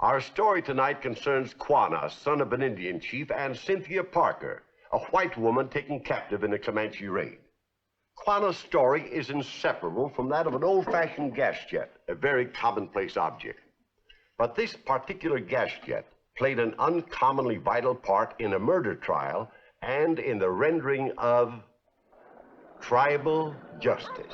Our story tonight concerns Quanah, son of an Indian chief, and Cynthia Parker, a white woman taken captive in a Comanche raid. Quanah's story is inseparable from that of an old-fashioned gas jet, a very commonplace object. But this particular gas jet played an uncommonly vital part in a murder trial and in the rendering of tribal justice.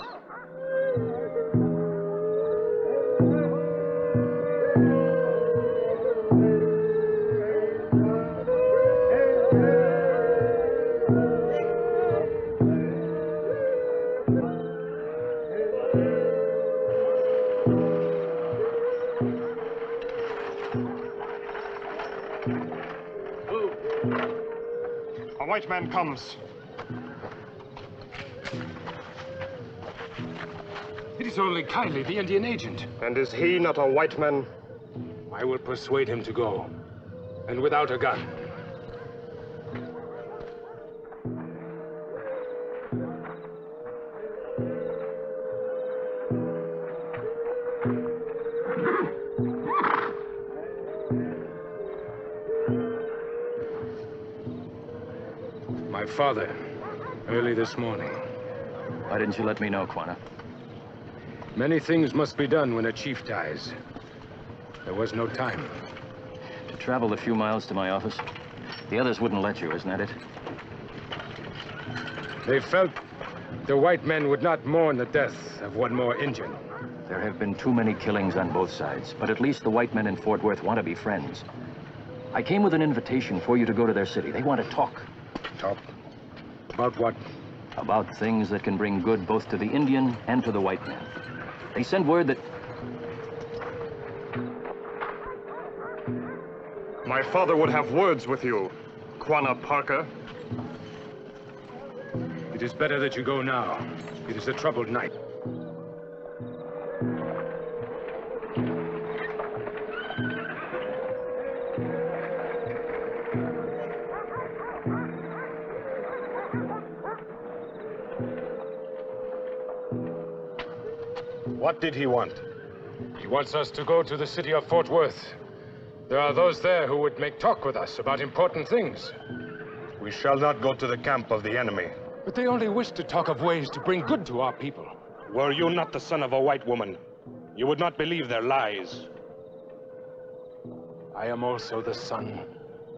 A white man comes. It is only Kiley, the Indian agent. And is he not a white man? I will persuade him to go, and without a gun. My father, early this morning. Why didn't you let me know, Quanah? Many things must be done when a chief dies. There was no time. To travel the few miles to my office? The others wouldn't let you, isn't that it? They felt the white men would not mourn the death of one more Indian. There have been too many killings on both sides, but at least the white men in Fort Worth want to be friends. I came with an invitation for you to go to their city. They want to talk. Talk? About what? About things that can bring good both to the Indian and to the white man. They send word that... My father would have words with you, Quanah Parker. It is better that you go now. It is a troubled night. What did he want? He wants us to go to the city of Fort Worth. There are those there who would make talk with us about important things. We shall not go to the camp of the enemy. But they only wish to talk of ways to bring good to our people. Were you not the son of a white woman, you would not believe their lies. I am also the son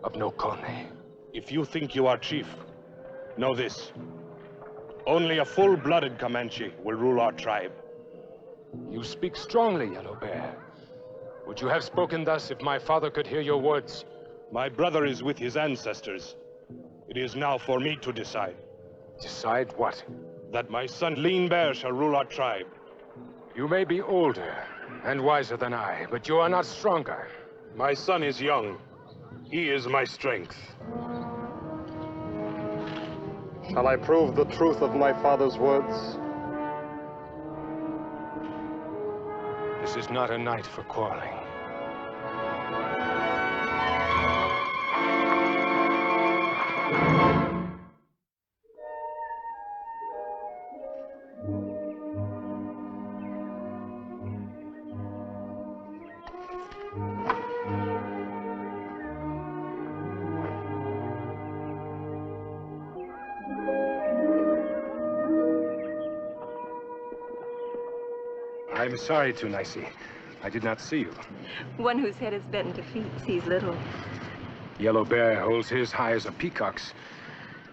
of Nokone. If you think you are chief, know this. Only a full-blooded Comanche will rule our tribe. You speak strongly, Yellow Bear. Would you have spoken thus if my father could hear your words? My brother is with his ancestors. It is now for me to decide. Decide what? That my son Lean Bear shall rule our tribe. You may be older and wiser than I, but you are not stronger. My son is young. He is my strength. Shall I prove the truth of my father's words? This is not a night for quarreling. I'm sorry, Tunaisi. I did not see you. One whose head is bent in defeat sees little. Yellow Bear holds his high as a peacock's,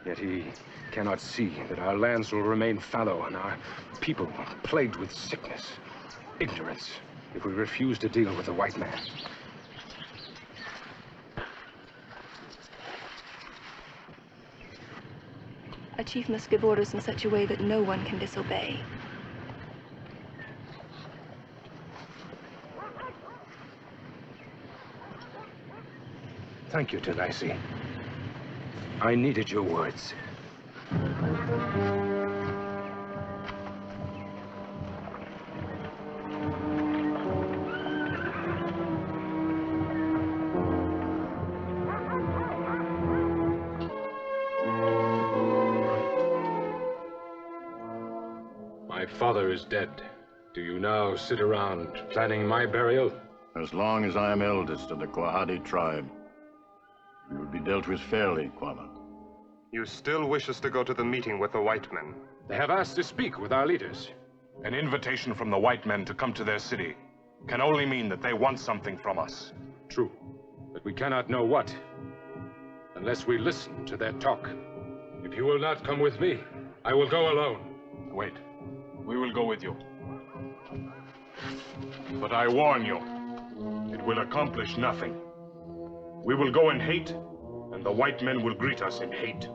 yet he cannot see that our lands will remain fallow and our people plagued with sickness, ignorance, if we refuse to deal with the white man. A chief must give orders in such a way that no one can disobey. Thank you, Tunaisi. I needed your words. My father is dead. Do you now sit around planning my burial? As long as I am eldest of the Quahadi tribe, you will be dealt with fairly, Quana. You still wish us to go to the meeting with the white men? They have asked to speak with our leaders. An invitation from the white men to come to their city can only mean that they want something from us. True, but we cannot know what unless we listen to their talk. If you will not come with me, I will go alone. Wait, we will go with you. But I warn you, it will accomplish nothing. We will go in hate, and the white men will greet us in hate.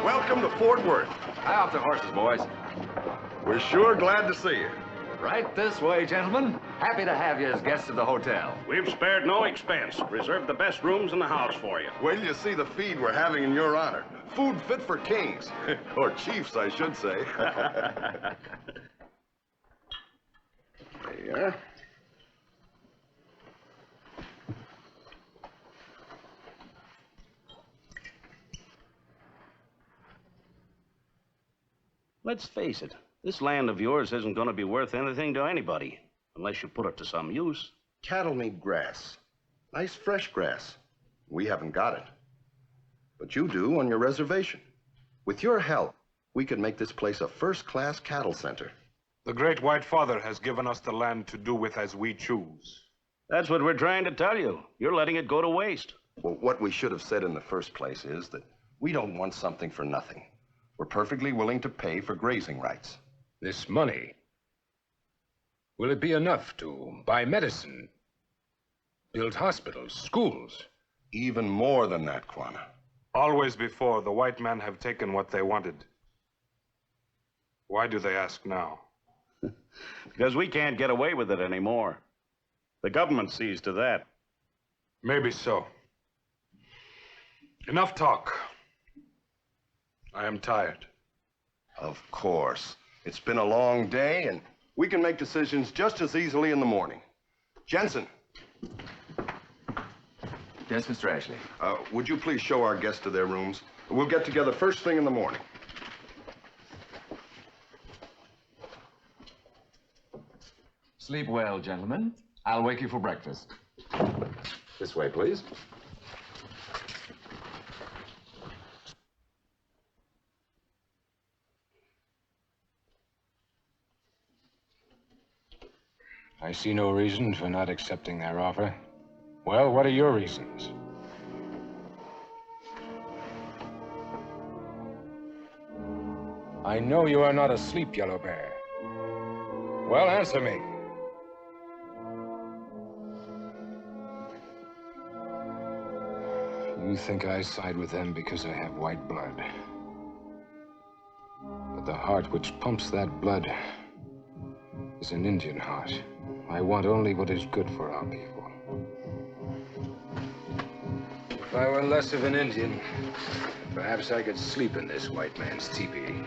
Welcome to Fort Worth. High off the horses, boys. We're sure glad to see you. Right this way, gentlemen. Happy to have you as guests of the hotel. We've spared no expense. Reserved the best rooms in the house for you. Wait till you see the feed we're having in your honor. Food fit for kings. Or chiefs, I should say. There you are. Let's face it, this land of yours isn't going to be worth anything to anybody, unless you put it to some use. Cattle need grass. Nice fresh grass. We haven't got it. But you do on your reservation. With your help, we could make this place a first-class cattle center. The Great White Father has given us the land to do with as we choose. That's what we're trying to tell you. You're letting it go to waste. Well, what we should have said in the first place is that we don't want something for nothing. We're perfectly willing to pay for grazing rights. This money, will it be enough to buy medicine, build hospitals, schools? Even more than that, Quana. Always before, the white men have taken what they wanted. Why do they ask now? Because we can't get away with it anymore. The government sees to that. Maybe so. Enough talk. I am tired. Of course. It's been a long day, and we can make decisions just as easily in the morning. Jensen. Yes, Mr. Ashley. Would you please show our guests to their rooms? We'll get together first thing in the morning. Sleep well, gentlemen. I'll wake you for breakfast. This way, please. I see no reason for not accepting their offer. Well, what are your reasons? I know you are not asleep, Yellow Bear. Well, answer me. You think I side with them because I have white blood. But the heart which pumps that blood is an Indian heart. I want only what is good for our people. If I were less of an Indian, perhaps I could sleep in this white man's teepee.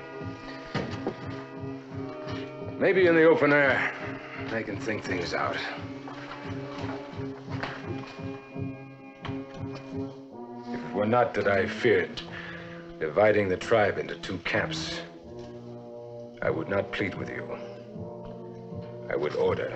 Maybe in the open air, I can think things out. If it were not that I feared dividing the tribe into two camps, I would not plead with you. I would order.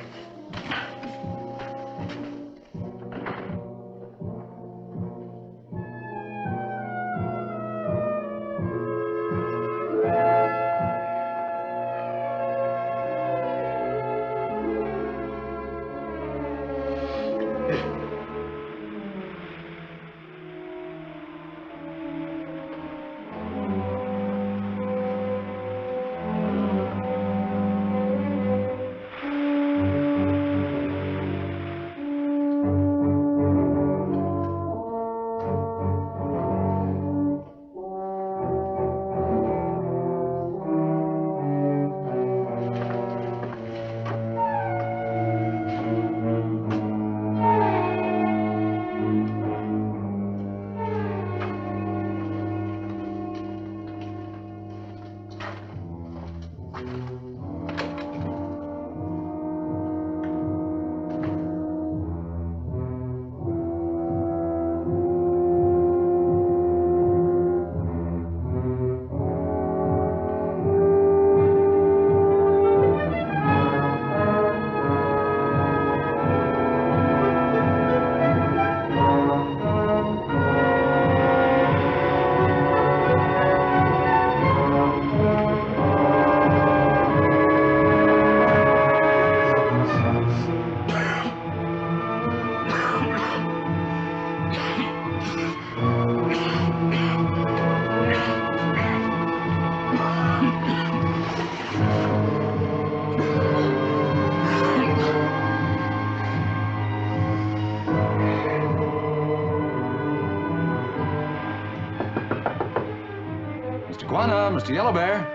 Quanah, Mr. Yellow Bear.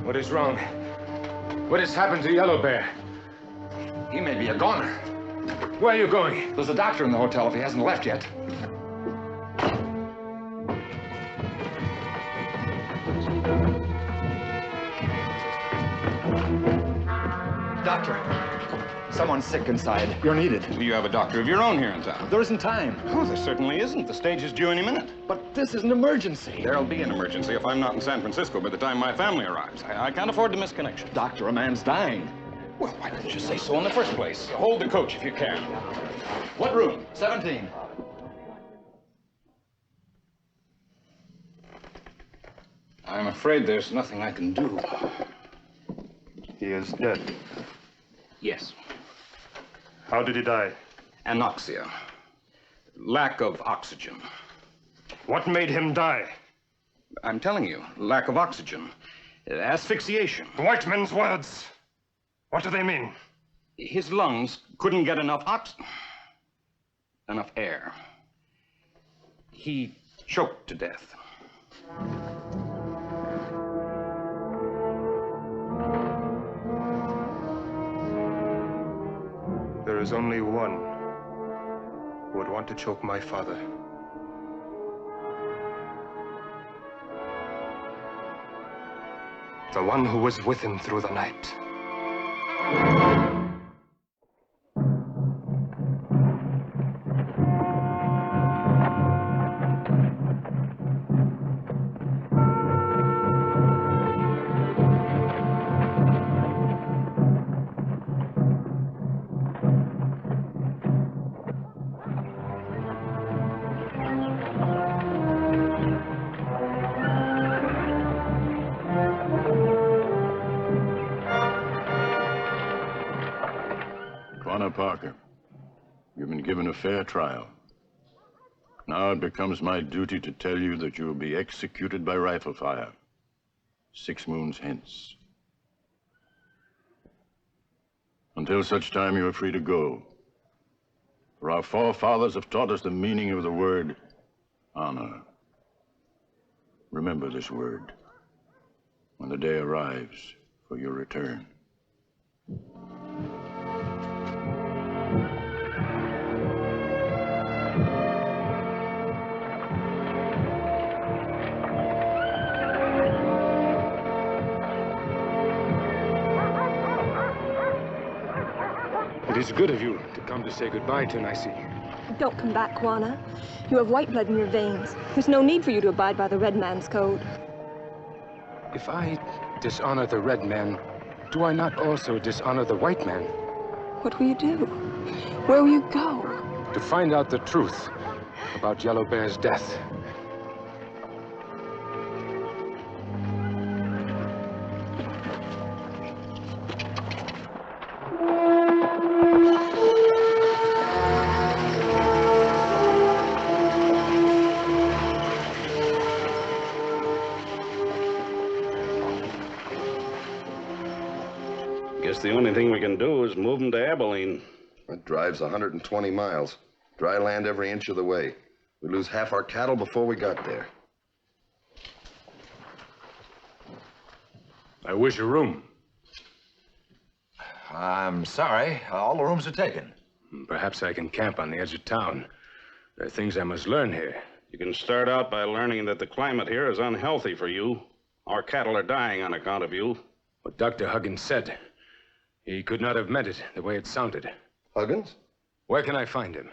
What is wrong? What has happened to Yellow Bear? He may be a goner. Where are you going? There's a doctor in the hotel if he hasn't left yet. Doctor, someone's sick inside. You're needed. You have a doctor of your own here in town. There isn't time. Oh, there certainly isn't. The stage is due any minute. But this is an emergency. There'll be an emergency if I'm not in San Francisco by the time my family arrives. I can't afford to miss connection. Doctor, a man's dying. Well, why didn't you say so in the first place? Hold the coach if you can. What room? 17. I'm afraid there's nothing I can do. He is dead. Yes. How did he die? Anoxia. Lack of oxygen. What made him die? I'm telling you, lack of oxygen. Asphyxiation. White men's words. What do they mean? His lungs couldn't get enough air. He choked to death. There is only one who would want to choke my father. The one who was with him through the night. Parker, you've been given a fair trial. Now it becomes my duty to tell you that you will be executed by rifle fire 6 moons hence. Until such time, you are free to go. For our forefathers have taught us the meaning of the word honor. Remember this word when the day arrives for your return. It is good of you to come to say goodbye to Nicey. Don't come back, Quanah. You have white blood in your veins. There's no need for you to abide by the red man's code. If I dishonor the red man, do I not also dishonor the white man? What will you do? Where will you go? To find out the truth about Yellow Bear's death. Guess the only thing we can do is move them to Abilene. That drive's 120 miles. Dry land every inch of the way. We'd lose half our cattle before we got there. I wish a room. I'm sorry. All the rooms are taken. Perhaps I can camp on the edge of town. There are things I must learn here. You can start out by learning that the climate here is unhealthy for you. Our cattle are dying on account of you. What Dr. Huggins said, he could not have meant it the way it sounded. Huggins? Where can I find him?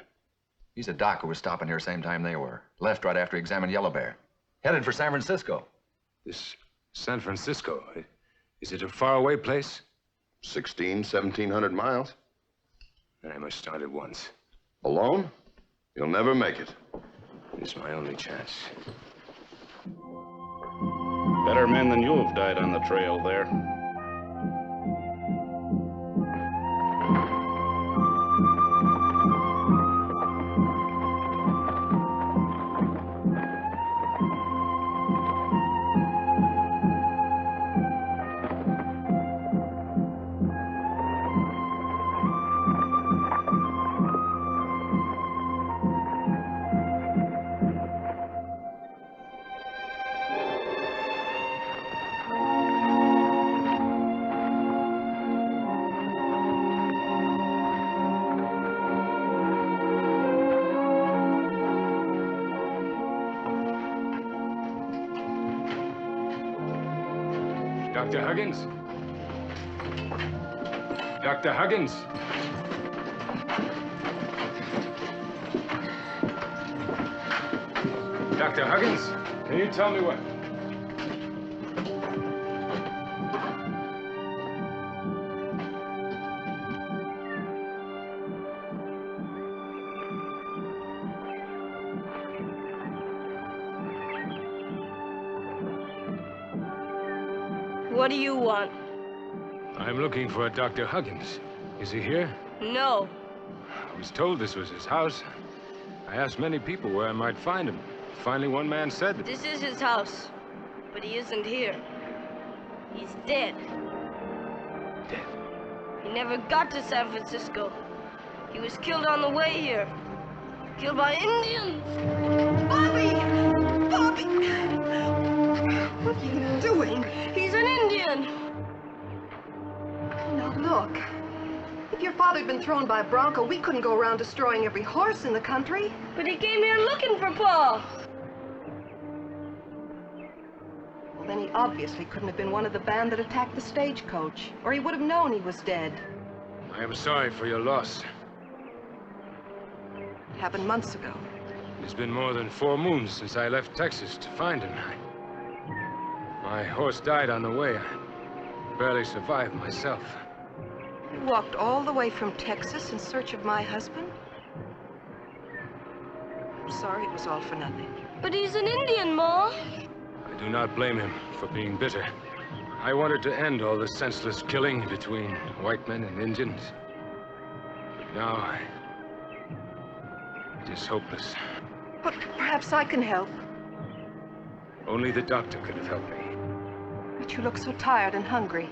He's a doc who was stopping here same time they were. Left right after he examined Yellow Bear. Headed for San Francisco. This San Francisco, is it a faraway place? 1,700 miles. Then I must start at once. Alone? You'll never make it. It's my only chance. Better men than you have died on the trail there. Dr. Huggins? Dr. Huggins? Dr. Huggins, can you tell me what... What do you want? I'm looking for a Dr. Huggins. Is he here? No. I was told this was his house. I asked many people where I might find him. Finally, one man said... This is his house, but he isn't here. He's dead. Dead? He never got to San Francisco. He was killed on the way here. Killed by Indians. Bobby! Bobby! What are you doing? He's an Indian. Now look, if your father had been thrown by a bronco, we couldn't go around destroying every horse in the country. But he came here looking for Pa. Well, then he obviously couldn't have been one of the band that attacked the stagecoach, or he would have known he was dead. I am sorry for your loss. It happened months ago. It's been more than 4 moons since I left Texas to find him. My horse died on the way. I barely survived myself. You walked all the way from Texas in search of my husband? I'm sorry it was all for nothing. But he's an Indian, Ma. I do not blame him for being bitter. I wanted to end all the senseless killing between white men and Indians. But now, it is hopeless. But perhaps I can help. Only the doctor could have helped me. But you look so tired and hungry.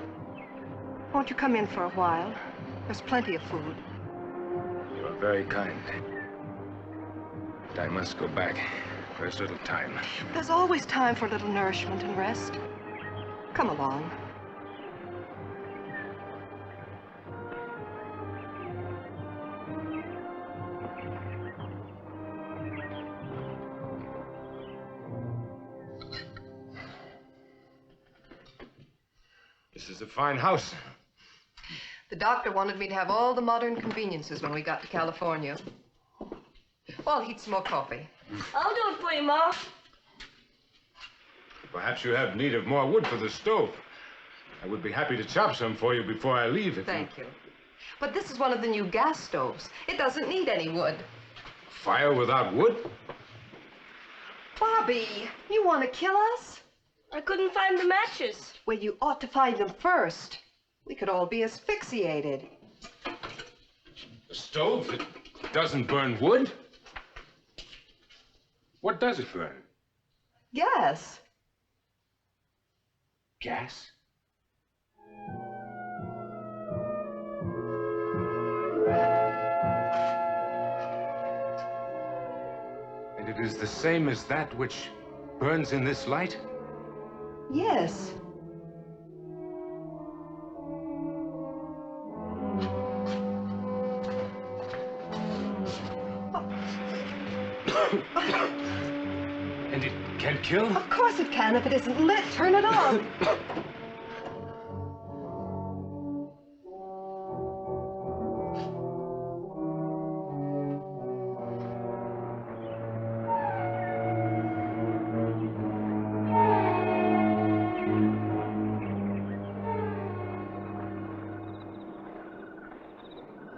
Won't you come in for a while? There's plenty of food. You are very kind. But I must go back. There's little time. There's always time for a little nourishment and rest. Come along. This is a fine house. The doctor wanted me to have all the modern conveniences when we got to California. Well, I'll heat some more coffee. I'll do it for you, Ma. Perhaps you have need of more wood for the stove. I would be happy to chop some for you before I leave. Thank you. But this is one of the new gas stoves. It doesn't need any wood. Fire without wood? Bobby, you want to kill us? I couldn't find the matches. Well, you ought to find them first. We could all be asphyxiated. A stove that doesn't burn wood? What does it burn? Gas. Gas? And it is the same as that which burns in this light? Yes. And it can kill? Of course it can. If it isn't lit, turn it on.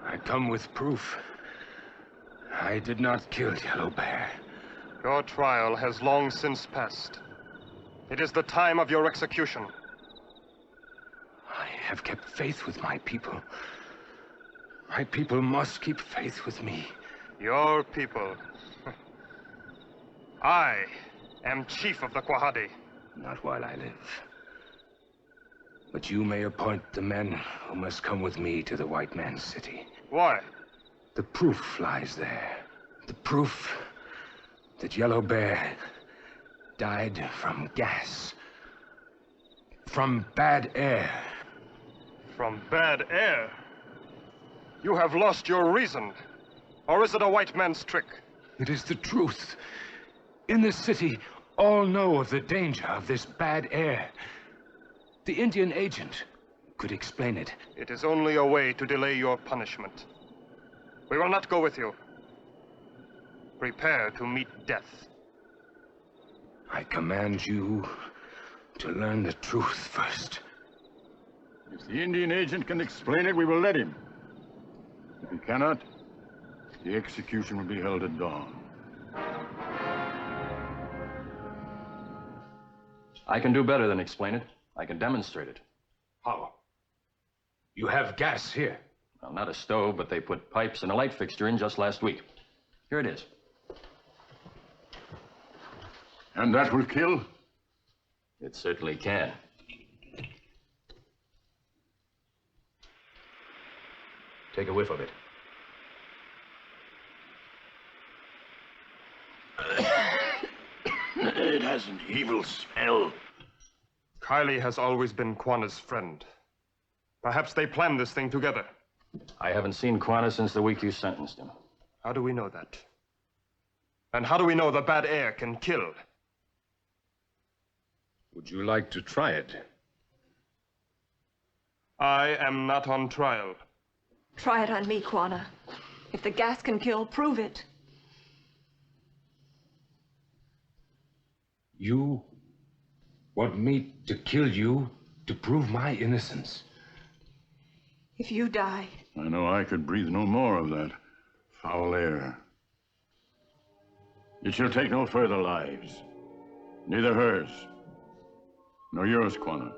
I come with proof. I did not kill Yellow Bear. Your trial has long since passed. It is the time of your execution. I have kept faith with my people. My people must keep faith with me. Your people. I am chief of the Quahadi. Not while I live. But you may appoint the men who must come with me to the white man's city. Why? The proof lies there. The proof that Yellow Bear died from gas. From bad air. From bad air? You have lost your reason. Or is it a white man's trick? It is the truth. In this city, all know of the danger of this bad air. The Indian agent could explain it. It is only a way to delay your punishment. We will not go with you. Prepare to meet death. I command you to learn the truth first. If the Indian agent can explain it, we will let him. If he cannot, the execution will be held at dawn. I can do better than explain it. I can demonstrate it. How? You have gas here. Well, not a stove, but they put pipes and a light fixture in just last week. Here it is. And that will kill? It certainly can. Take a whiff of it. It has an evil smell. Kylie has always been Quana's friend. Perhaps they planned this thing together. I haven't seen Quana since the week you sentenced him. How do we know that? And how do we know the bad air can kill? Would you like to try it? I am not on trial. Try it on me, Quana. If the gas can kill, prove it. You want me to kill you to prove my innocence? If you die... I know I could breathe no more of that foul air. It shall take no further lives. Neither hers, nor yours, Quana.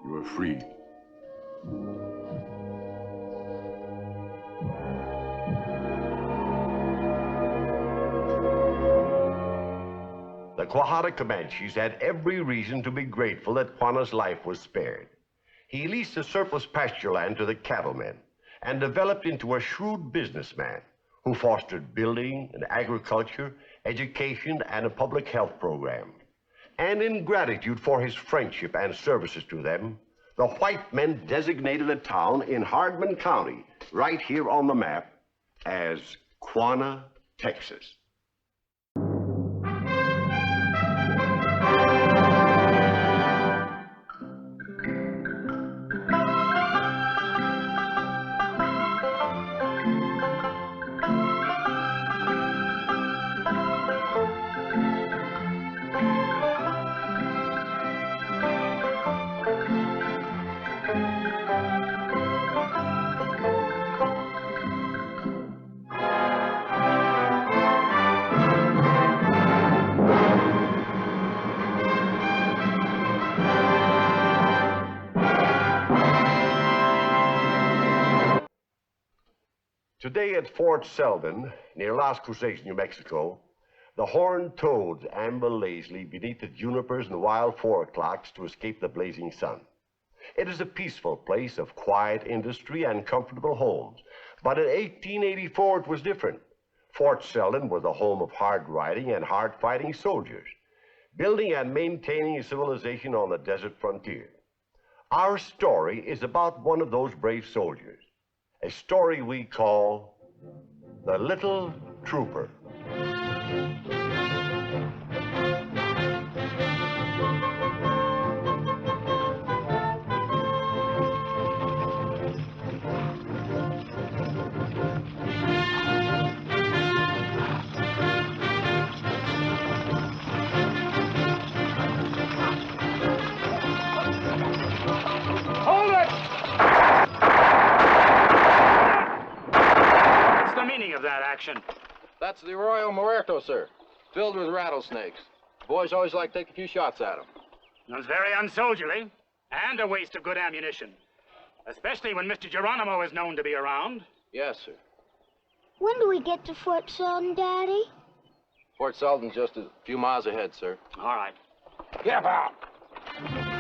You are free. The Quahada Comanches had every reason to be grateful that Quana's life was spared. He leased the surplus pasture land to the cattlemen and developed into a shrewd businessman who fostered building and agriculture, education, and a public health program. And in gratitude for his friendship and services to them, the white men designated a town in Hardman County, right here on the map, as Quana, Texas. Today at Fort Selden, near Las Cruces, New Mexico, the horned toads amble lazily beneath the junipers and wild 4 o'clocks to escape the blazing sun. It is a peaceful place of quiet industry and comfortable homes. But in 1884, it was different. Fort Selden was the home of hard-riding and hard-fighting soldiers, building and maintaining a civilization on the desert frontier. Our story is about one of those brave soldiers, a story we call The Little Trooper. Hold it! What's the meaning of that action? That's the Arroyo Muerto, sir. Filled with rattlesnakes. Boys always like to take a few shots at them. That's very unsoldierly, and a waste of good ammunition. Especially when Mr. Geronimo is known to be around. Yes, sir. When do we get to Fort Sultan, Daddy? Fort Sultan's just a few miles ahead, sir. All right. Yeah, pal.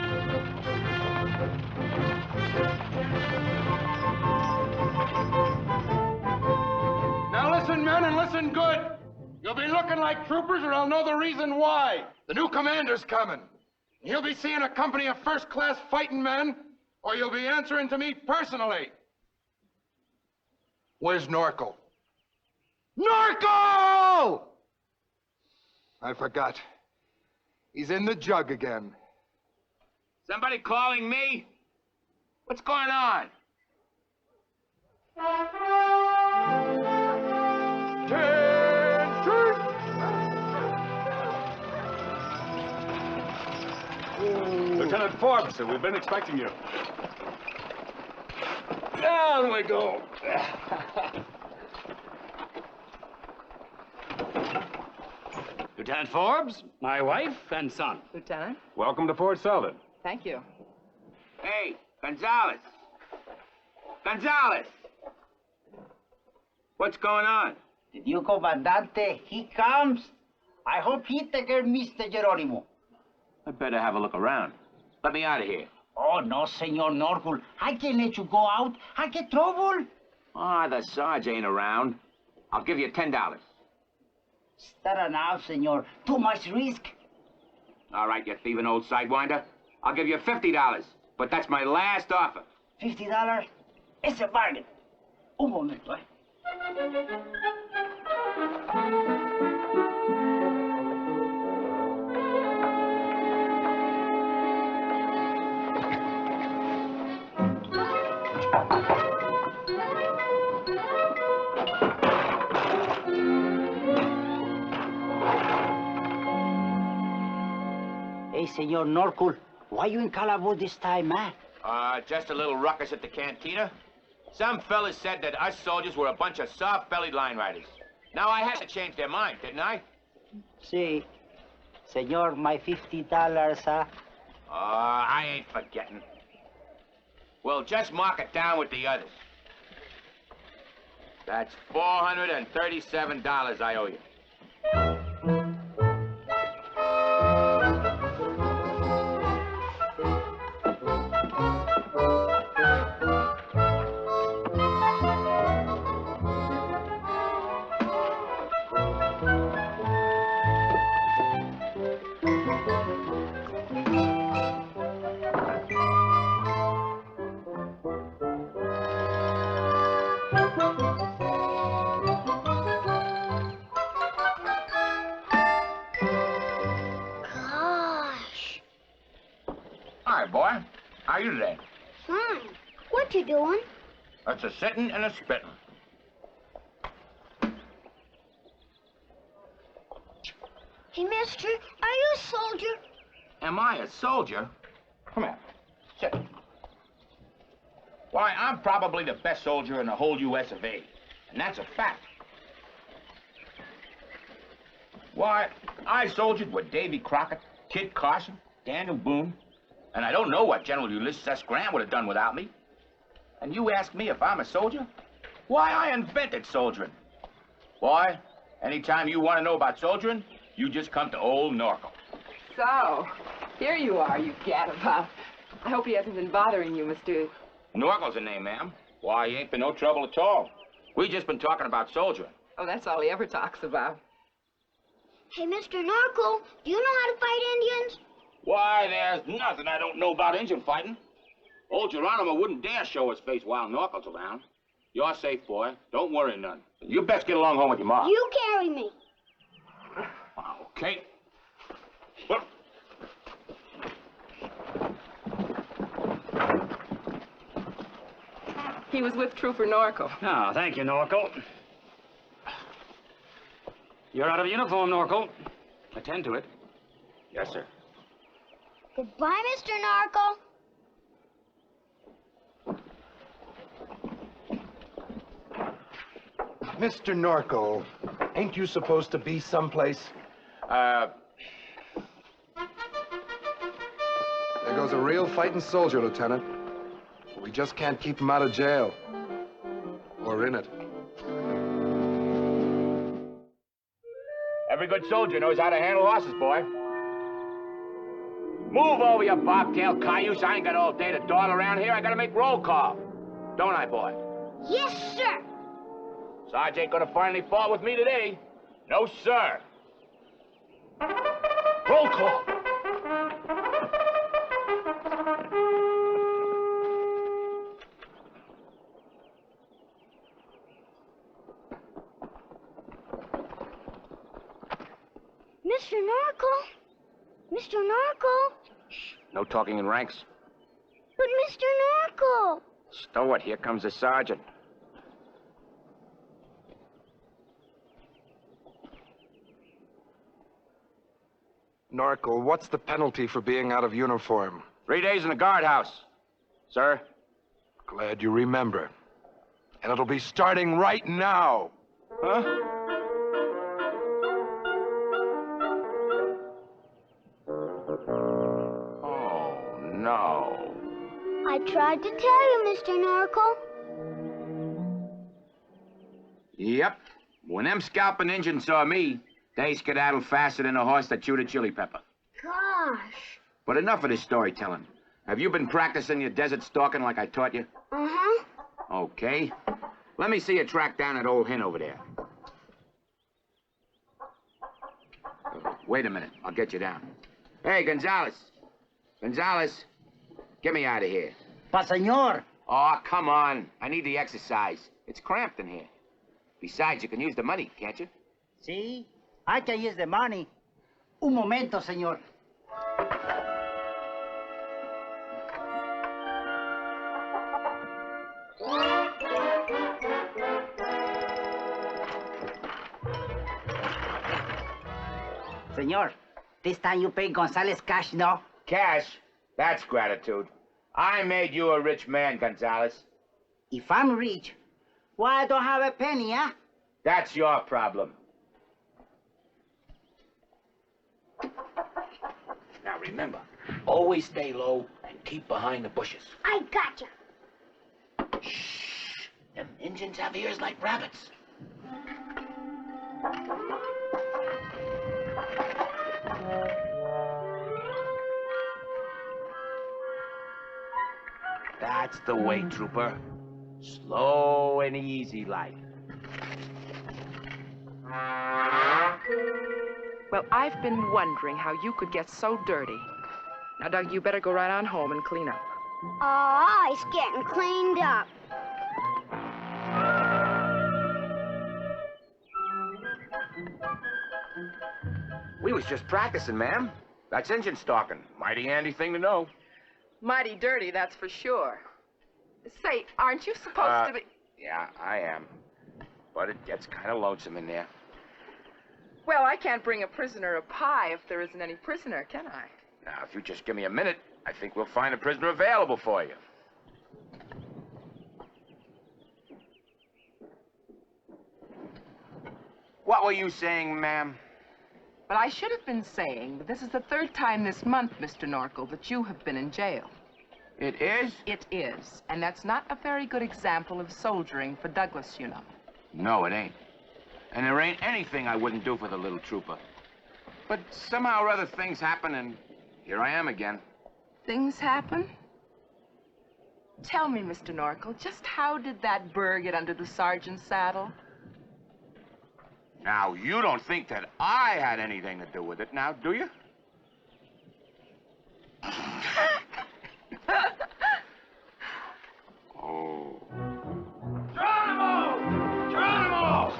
Now listen, men, and listen good. You'll be looking like troopers, or I'll know the reason why. The new commander's coming. He'll be seeing a company of first-class fighting men, or you'll be answering to me personally. Where's Norkel? Norkel! I forgot. He's in the jug again. Somebody calling me? What's going on? Lieutenant Forbes, we've been expecting you. Down we go. Lieutenant Forbes, my wife and son. Lieutenant, Welcome to Fort Sultan. thank you. Hey, Gonzalez. Gonzalez! What's going on? The new comandante, he comes. I hope he take care of Mr. Geronimo. I'd better have a look around. Let me out of here. Oh, no, Senor Norcul. I can't let you go out. I get trouble. Ah, the Sarge ain't around. I'll give you $10. Start now, Senor. Too much risk. All right, you thieving old sidewinder. I'll give you $50, but that's my last offer. $50? It's a bargain. Un momento, eh? Hey, Senor Norcul, why you in Calaboose this time, eh? Just a little ruckus at the cantina. Some fellas said that us soldiers were a bunch of soft-bellied line riders. Now, I had to change their mind, didn't I? See, Senor, my $50, huh? I ain't forgetting. Well, just mark it down with the others. That's $437 I owe you. Gosh. Hi, boy. How you today? Fine. What you doing? That's a sitting and a spitting. Hey, mister, are you a soldier? Am I a soldier? Come here. Sit. Why, I'm probably the best soldier in the whole U.S. of A. And that's a fact. Why, I soldiered with Davy Crockett, Kit Carson, Daniel Boone, and I don't know what General Ulysses S. Grant would have done without me. And you ask me if I'm a soldier? Why, I invented soldiering. Boy, anytime you want to know about soldiering, you just come to old Norkel. So, here you are, you gadabout. I hope he hasn't been bothering you, Mr. Norkel's the name, ma'am. Why, he ain't been no trouble at all. We just been talking about soldiering. Oh, that's all he ever talks about. Hey, Mr. Norkel, do you know how to fight Indians? Why, there's nothing I don't know about Indian fighting. Old Geronimo wouldn't dare show his face while Norkel's around. You're safe, boy. Don't worry none. You best get along home with your ma. You carry me. Okay. Well, He was with Trooper Norkel. Oh, thank you, Norkel. You're out of uniform, Norkel. Attend to it. Yes, sir. Goodbye, Mr. Norkel. Mr. Norkel, Ain't you supposed to be someplace? Uh, There goes a real fighting soldier, Lieutenant. We just can't keep him out of jail. Or in it. Every good soldier knows how to handle horses, boy. Move over, you bobtail cayuse. I ain't got all day to dawdle around here. I gotta make roll call. Don't I, boy? Yes, sir. Sarge ain't gonna find any fault with me today. No, sir. Roll call. Mr. Narkle? Mr. Narkle? No talking in ranks. But Mr. Narkle! Stow it. Here comes the sergeant. Narkle, what's the penalty for being out of uniform? 3 days in the guardhouse, sir. Glad you remember. And it'll be starting right now. Huh? Oh, no. I tried to tell you, Mr. Narkle. Yep. When them scalping Injuns saw me, they skedaddled faster than a horse that chewed a chili pepper. Gosh. But enough of this storytelling. Have you been practicing your desert stalking like I taught you? Uh-huh. Okay. Let me see you track down that old hen over there. Wait a minute. I'll get you down. Hey, Gonzalez. Gonzalez, get me out of here. Pa, senor. Oh, come on. I need the exercise. It's cramped in here. Besides, you can use the money, can't you? See? I can use the money. Un momento, senor. Senor, this time you pay Gonzalez cash, no? Cash? That's gratitude. I made you a rich man, Gonzalez. If I'm rich, why I don't have a penny, huh? That's your problem. Now remember, always stay low and keep behind the bushes. I gotcha. Shh! Them Injuns have ears like rabbits. That's the way, trooper. Slow and easy like. Well, I've been wondering how you could get so dirty. Now, Doug, you better go right on home and clean up. Oh, he's getting cleaned up. We was just practicing, ma'am. That's Injun stalking. Mighty handy thing to know. Mighty dirty, that's for sure. Say, aren't you supposed to be... Yeah, I am. But it gets kind of lonesome in there. Well, I can't bring a prisoner a pie if there isn't any prisoner, can I? Now, if you just give me a minute, I think we'll find a prisoner available for you. What were you saying, ma'am? But I should have been saying that this is the third time this month, Mr. Norkle, that you have been in jail. It is? It is. And that's not a very good example of soldiering for Douglas, you know. No, it ain't. And there ain't anything I wouldn't do for the little trooper. But somehow or other things happen, and here I am again. Things happen? Tell me, Mr. Norkle, just how did that burr get under the sergeant's saddle? Now, you don't think that I had anything to do with it now, do you? Oh. Geronimo! Geronimo!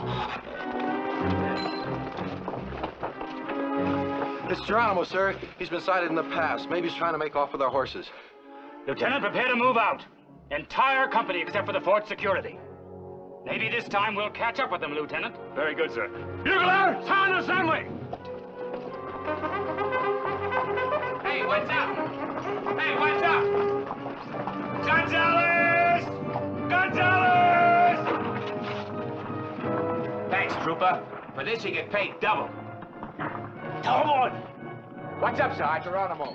It's Geronimo, sir. He's been sighted in the pass. Maybe he's trying to make off with our horses. Lieutenant, prepare to move out. Entire company except for the fort security. Maybe this time we'll catch up with them, Lieutenant. Very good, sir. Bugler, sound assembly! Hey, what's up? Hey, what's up? Gonzalez! Gonzalez! Thanks, trooper. For this, you get paid double. Come on! What's up, Sarge? Geronimo.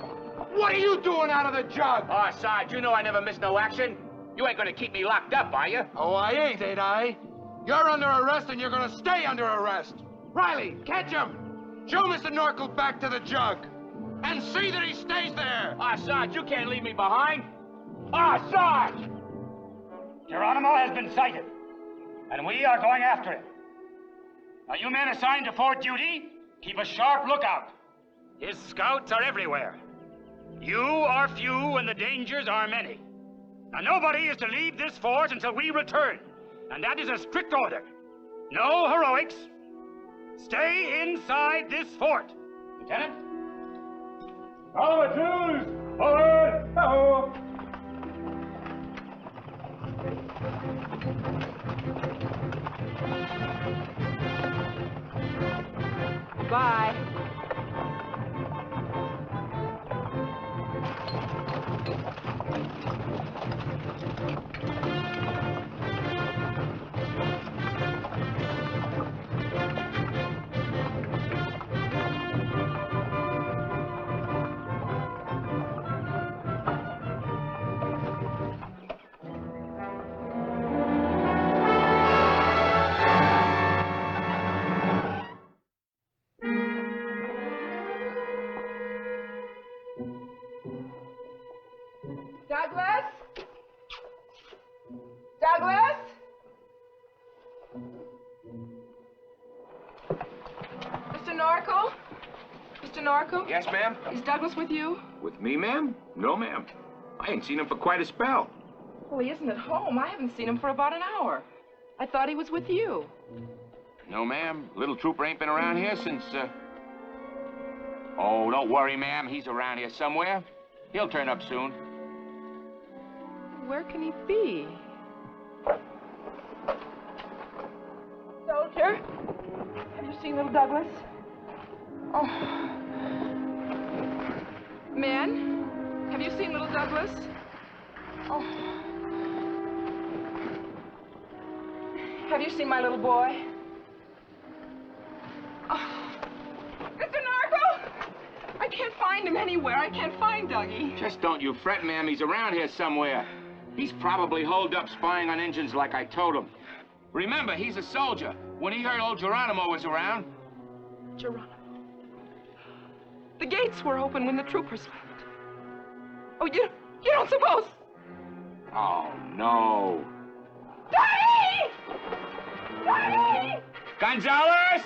What are you doing out of the jug? Oh, Sarge, you know I never miss no action. You ain't gonna keep me locked up, are you? Oh, I ain't I? You're under arrest and you're gonna stay under arrest. Riley, catch him. Show Mr. Norkel back to the jug. And see that he stays there. Ah, Sarge, you can't leave me behind. Ah, Sarge! Geronimo has been sighted, and we are going after him. Now, you men assigned to fort duty, keep a sharp lookout. His scouts are everywhere. You are few and the dangers are many. Now, nobody is to leave this fort until we return, and that is a strict order. No heroics. Stay inside this fort. Lieutenant? All the twos! Forward! Ho! Bye. Douglas? Douglas? Mr. Norkel? Mr. Norkel? Yes, ma'am? Is Douglas with you? With me, ma'am? No, ma'am. I ain't seen him for quite a spell. Well, he isn't at home. I haven't seen him for about an hour. I thought he was with you. No, ma'am. Little trooper ain't been around here since, Oh, don't worry, ma'am. He's around here somewhere. He'll turn up soon. Where can he be? Soldier, have you seen little Douglas? Oh. Men, have you seen little Douglas? Oh. Have you seen my little boy? Oh. Mr. Narco! I can't find him anywhere. I can't find Dougie. Just don't you fret, ma'am. He's around here somewhere. He's probably holed up spying on Injuns like I told him. Remember, he's a soldier. When he heard old Geronimo was around... Geronimo. The gates were open when the troopers left. Oh, you don't suppose... Oh, no. Dougie! Dougie! Gonzalez!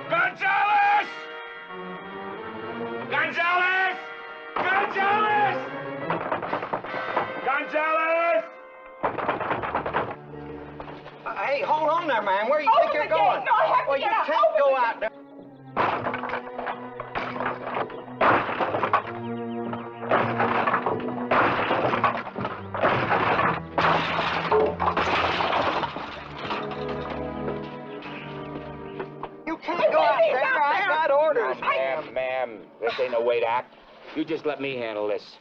Gonzalez! Gonzalez! Gonzalez! Gonzalez! Hey, hold on there, man. Where do you think you're going? No, I have to get out. You can't go out there. You can't go out there. I got orders. Ma'am, this ain't no way to act. You just let me handle this.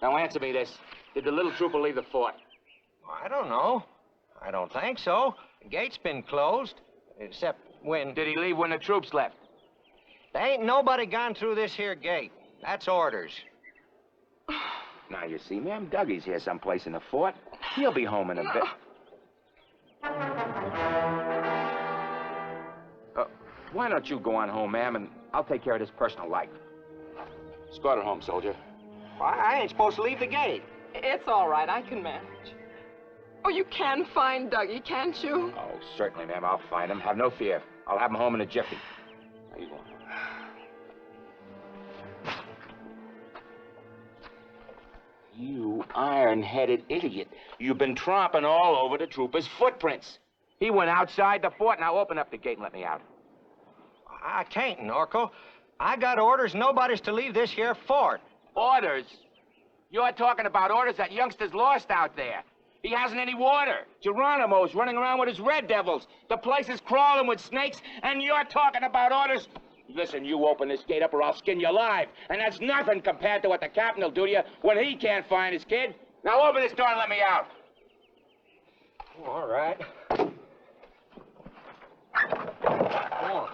Now answer me this. Did the little trooper leave the fort? I don't know. I don't think so. The gate's been closed, except when... Did he leave when the troops left? There ain't nobody gone through this here gate. That's orders. Now, you see, ma'am, Dougie's here someplace in the fort. He'll be home in a bit. Why don't you go on home, ma'am, and I'll take care of this personal life. Escort her home, soldier. I ain't supposed to leave the gate. It's all right. I can manage. Oh, you can find Dougie, can't you? Oh, certainly, ma'am. I'll find him. Have no fear. I'll have him home in a jiffy. Now, you go. You iron-headed idiot. You've been tromping all over the trooper's footprints. He went outside the fort. Now open up the gate and let me out. I can't, Norco. I got orders nobody's to leave this here fort. Orders? You're talking about orders that youngster's lost out there. He hasn't any water. Geronimo's running around with his red devils. The place is crawling with snakes, and you're talking about orders? Listen, you open this gate up or I'll skin you alive. And that's nothing compared to what the captain will do to you when he can't find his kid. Now open this door and let me out. All right. on.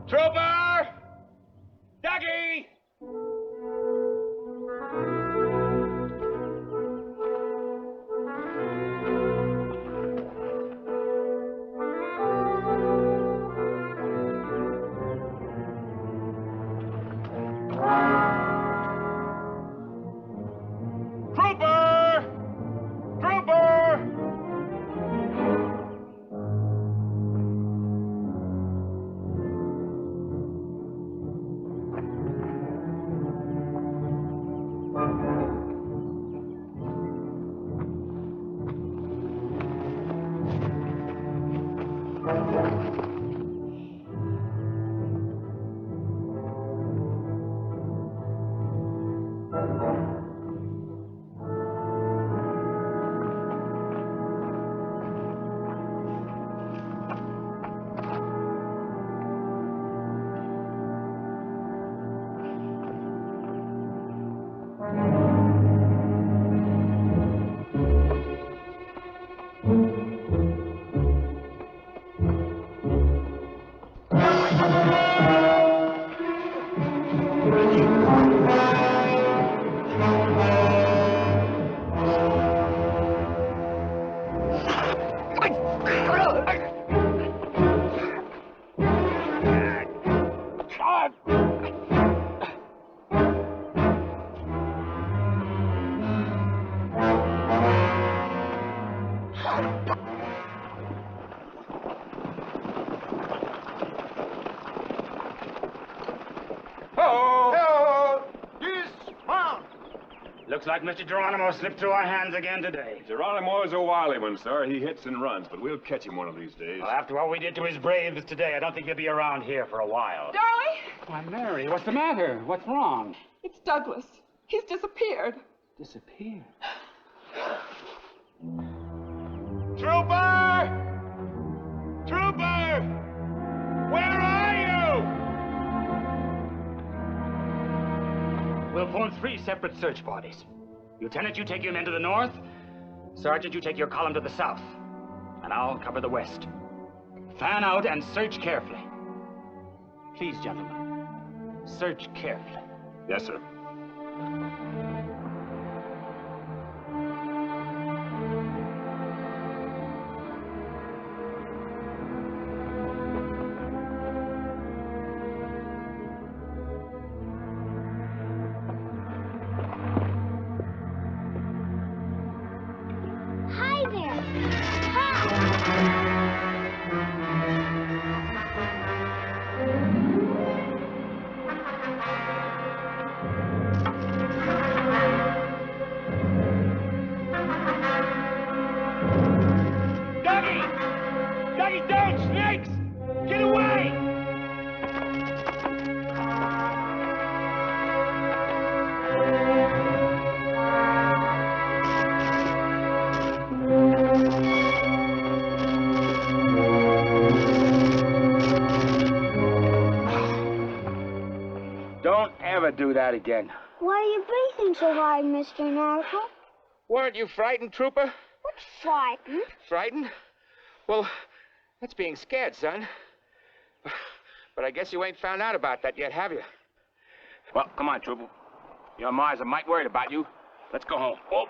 Trooper! Dougie! Trooper! Trooper! Looks like Mr. Geronimo slipped through our hands again today. Geronimo is a wily one, sir. He hits and runs, but we'll catch him one of these days. Well, after what we did to his braves today, I don't think he'll be around here for a while. Darling? Why, Mary, what's the matter? What's wrong? It's Douglas. He's disappeared. Disappeared? Trooper! Trooper! Where are you? We'll form 3 separate search parties. Lieutenant, you take your men to the north. Sergeant, you take your column to the south. And I'll cover the west. Fan out and search carefully. Please, gentlemen, search carefully. Yes, sir. Hi there. Hi. that again. Why are you breathing so hard, Mr. Narco? Weren't you frightened, trooper? What's frightened? Frightened? Well, that's being scared, son. But I guess you ain't found out about that yet, have you? Well, come on, trooper. Your ma's a mite worried about you. Let's go home. Oh.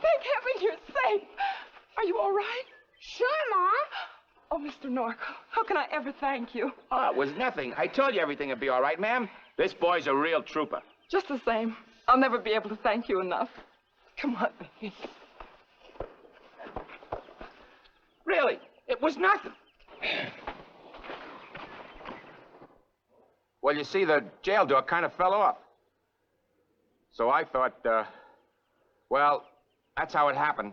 Thank heaven you're safe. Are you all right? Sure, Ma. Oh, Mr. Norco, how can I ever thank you? Oh, it was nothing. I told you everything would be all right, ma'am. This boy's a real trooper. Just the same, I'll never be able to thank you enough. Come on, baby. Really, it was nothing. Well, you see, the jail door kind of fell off. So I thought, well, that's how it happened,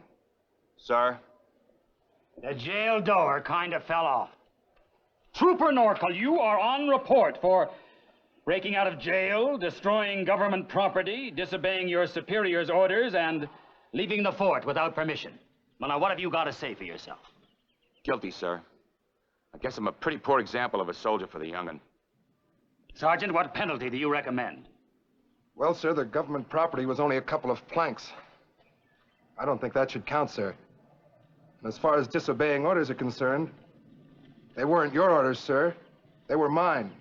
sir. The jail door kind of fell off. Trooper Norkel, you are on report for breaking out of jail, destroying government property, disobeying your superior's orders, and leaving the fort without permission. Well, now, what have you got to say for yourself? Guilty, sir. I guess I'm a pretty poor example of a soldier for the young'un. Sergeant, what penalty do you recommend? Well, sir, the government property was only a couple of planks. I don't think that should count, sir. And as far as disobeying orders are concerned, they weren't your orders, sir. They were mine.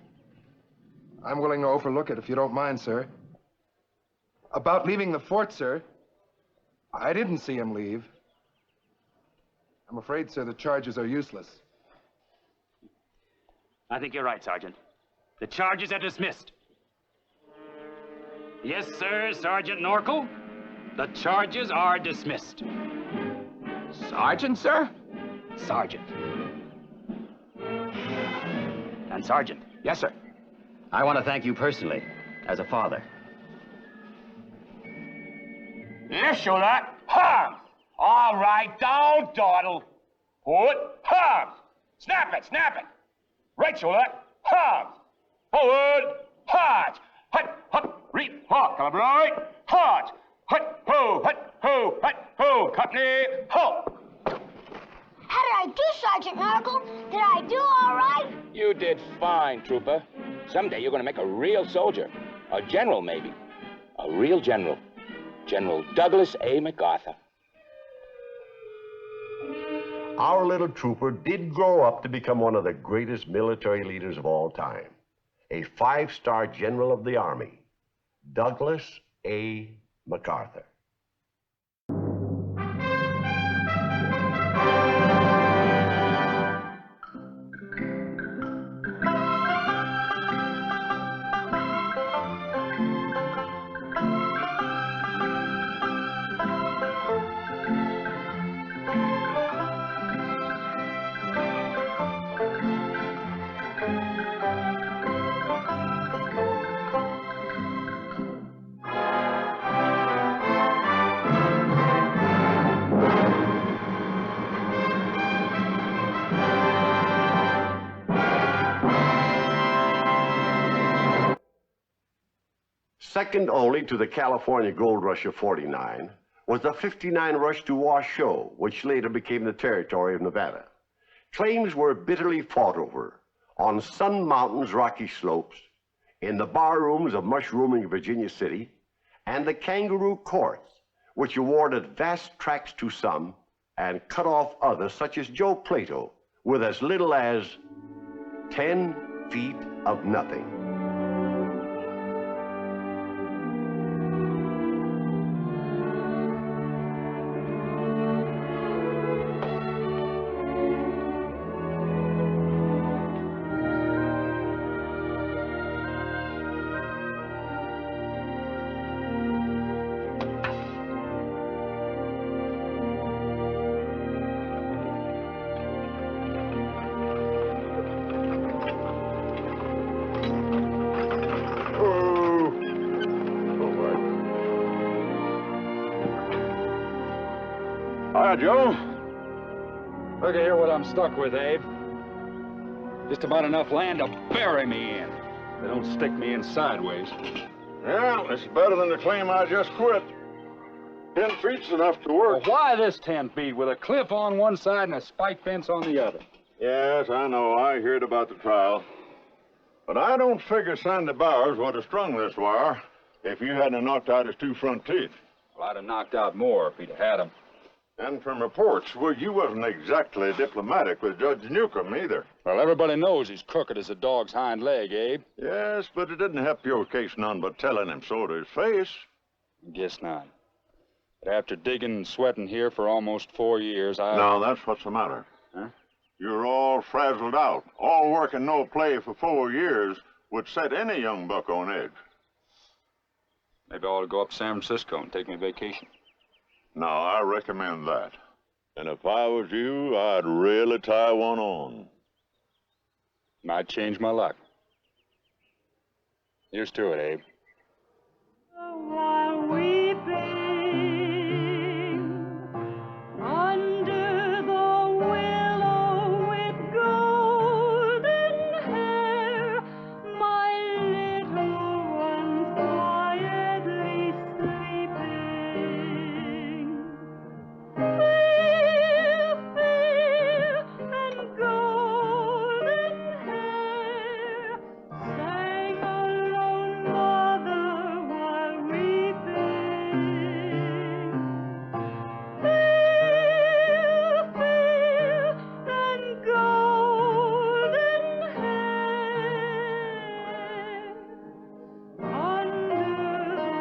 I'm willing to overlook it if you don't mind, sir. About leaving the fort, sir, I didn't see him leave. I'm afraid, sir, the charges are useless. I think you're right, Sergeant. The charges are dismissed. Yes, sir, Sergeant Norkel. The charges are dismissed. Sergeant, sir? Sergeant. And Sergeant. Yes, sir. I want to thank you personally, as a father. Yes, shoulder. Hum! All right, don't dawdle. Put, hum! Snap it, snap it. Right shoulder, hum! Forward, hot! Hut, hut, reap, hawk, come right, hot! Hut, ho, company, ho! How did I do, Sergeant Narkle? Did I do all right? You did fine, trooper. Someday you're going to make a real soldier. A general, maybe. A real general. General Douglas A. MacArthur. Our little trooper did grow up to become one of the greatest military leaders of all time. A 5-star general of the Army, Douglas A. MacArthur. Second only to the California gold rush of '49 was the '59 rush to Washoe, which later became the territory of Nevada. Claims were bitterly fought over on Sun Mountain's rocky slopes, in the bar rooms of mushrooming Virginia City, and the kangaroo courts, which awarded vast tracts to some and cut off others, such as Joe Plato, with as little as 10 feet of nothing. Hiya, Joe. Look at here what I'm stuck with, Abe. Just about enough land to bury me in. They don't stick me in sideways. Yeah, it's better than to claim I just quit. 10 feet's enough to work. Well, why this 10 feet with a cliff on one side and a spike fence on the other? Yes, I know. I heard about the trial. But I don't figure Sandy Bowers would have strung this wire if you hadn't knocked out his 2 front teeth. Well, I'd have knocked out more if he'd had them. And from reports, well, you wasn't exactly diplomatic with Judge Newcomb either. Well, everybody knows he's crooked as a dog's hind leg, Abe. Yes, but it didn't help your case none but telling him so to his face. Guess not. But after digging and sweating here for almost 4 years, No, that's what's the matter. Huh? You're all frazzled out. All work and no play for 4 years would set any young buck on edge. Maybe I ought to go up to San Francisco and take me vacation. No, I recommend that. And if I was you, I'd really tie one on. Might change my luck. Here's to it, Abe. While weeping under the willow with golden hair, my little one's quietly sleeping. Fair, fair, and golden hair, sang a lone mother while weeping. Fair, fair, and golden hair, under the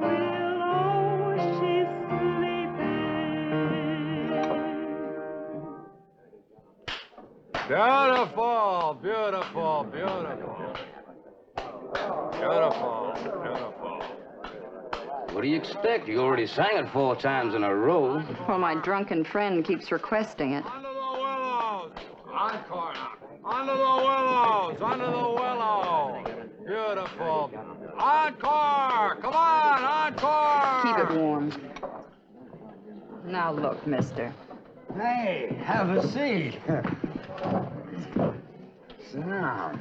willow she's Beautiful, beautiful, beautiful. Beautiful, beautiful. What do you expect? You already sang it 4 times in a row. Well, my drunken friend keeps requesting it. Encore now. Under the willows, under the willow. Beautiful. Encore! Come on, encore! Keep it warm. Now look, mister. Hey, have a seat. Sit down.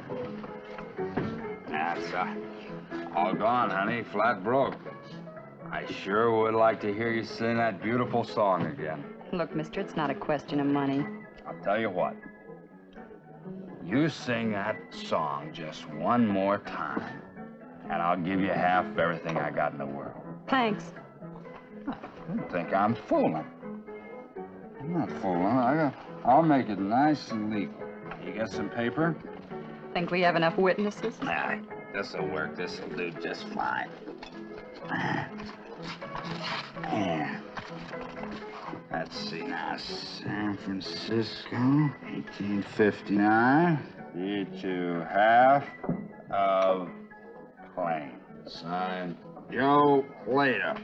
That's all gone, honey. Flat broke. I sure would like to hear you sing that beautiful song again. Look, mister, it's not a question of money. I'll tell you what. You sing that song just one more time, and I'll give you half of everything I got in the world. Thanks. You think I'm fooling. I'm not fooling. I'll make it nice and legal. You got some paper? Think we have enough witnesses? Nah, this'll work. This'll do just fine. Yeah. Let's see now. San Francisco, 1859. You to half of claim. Signed, Joe Plato.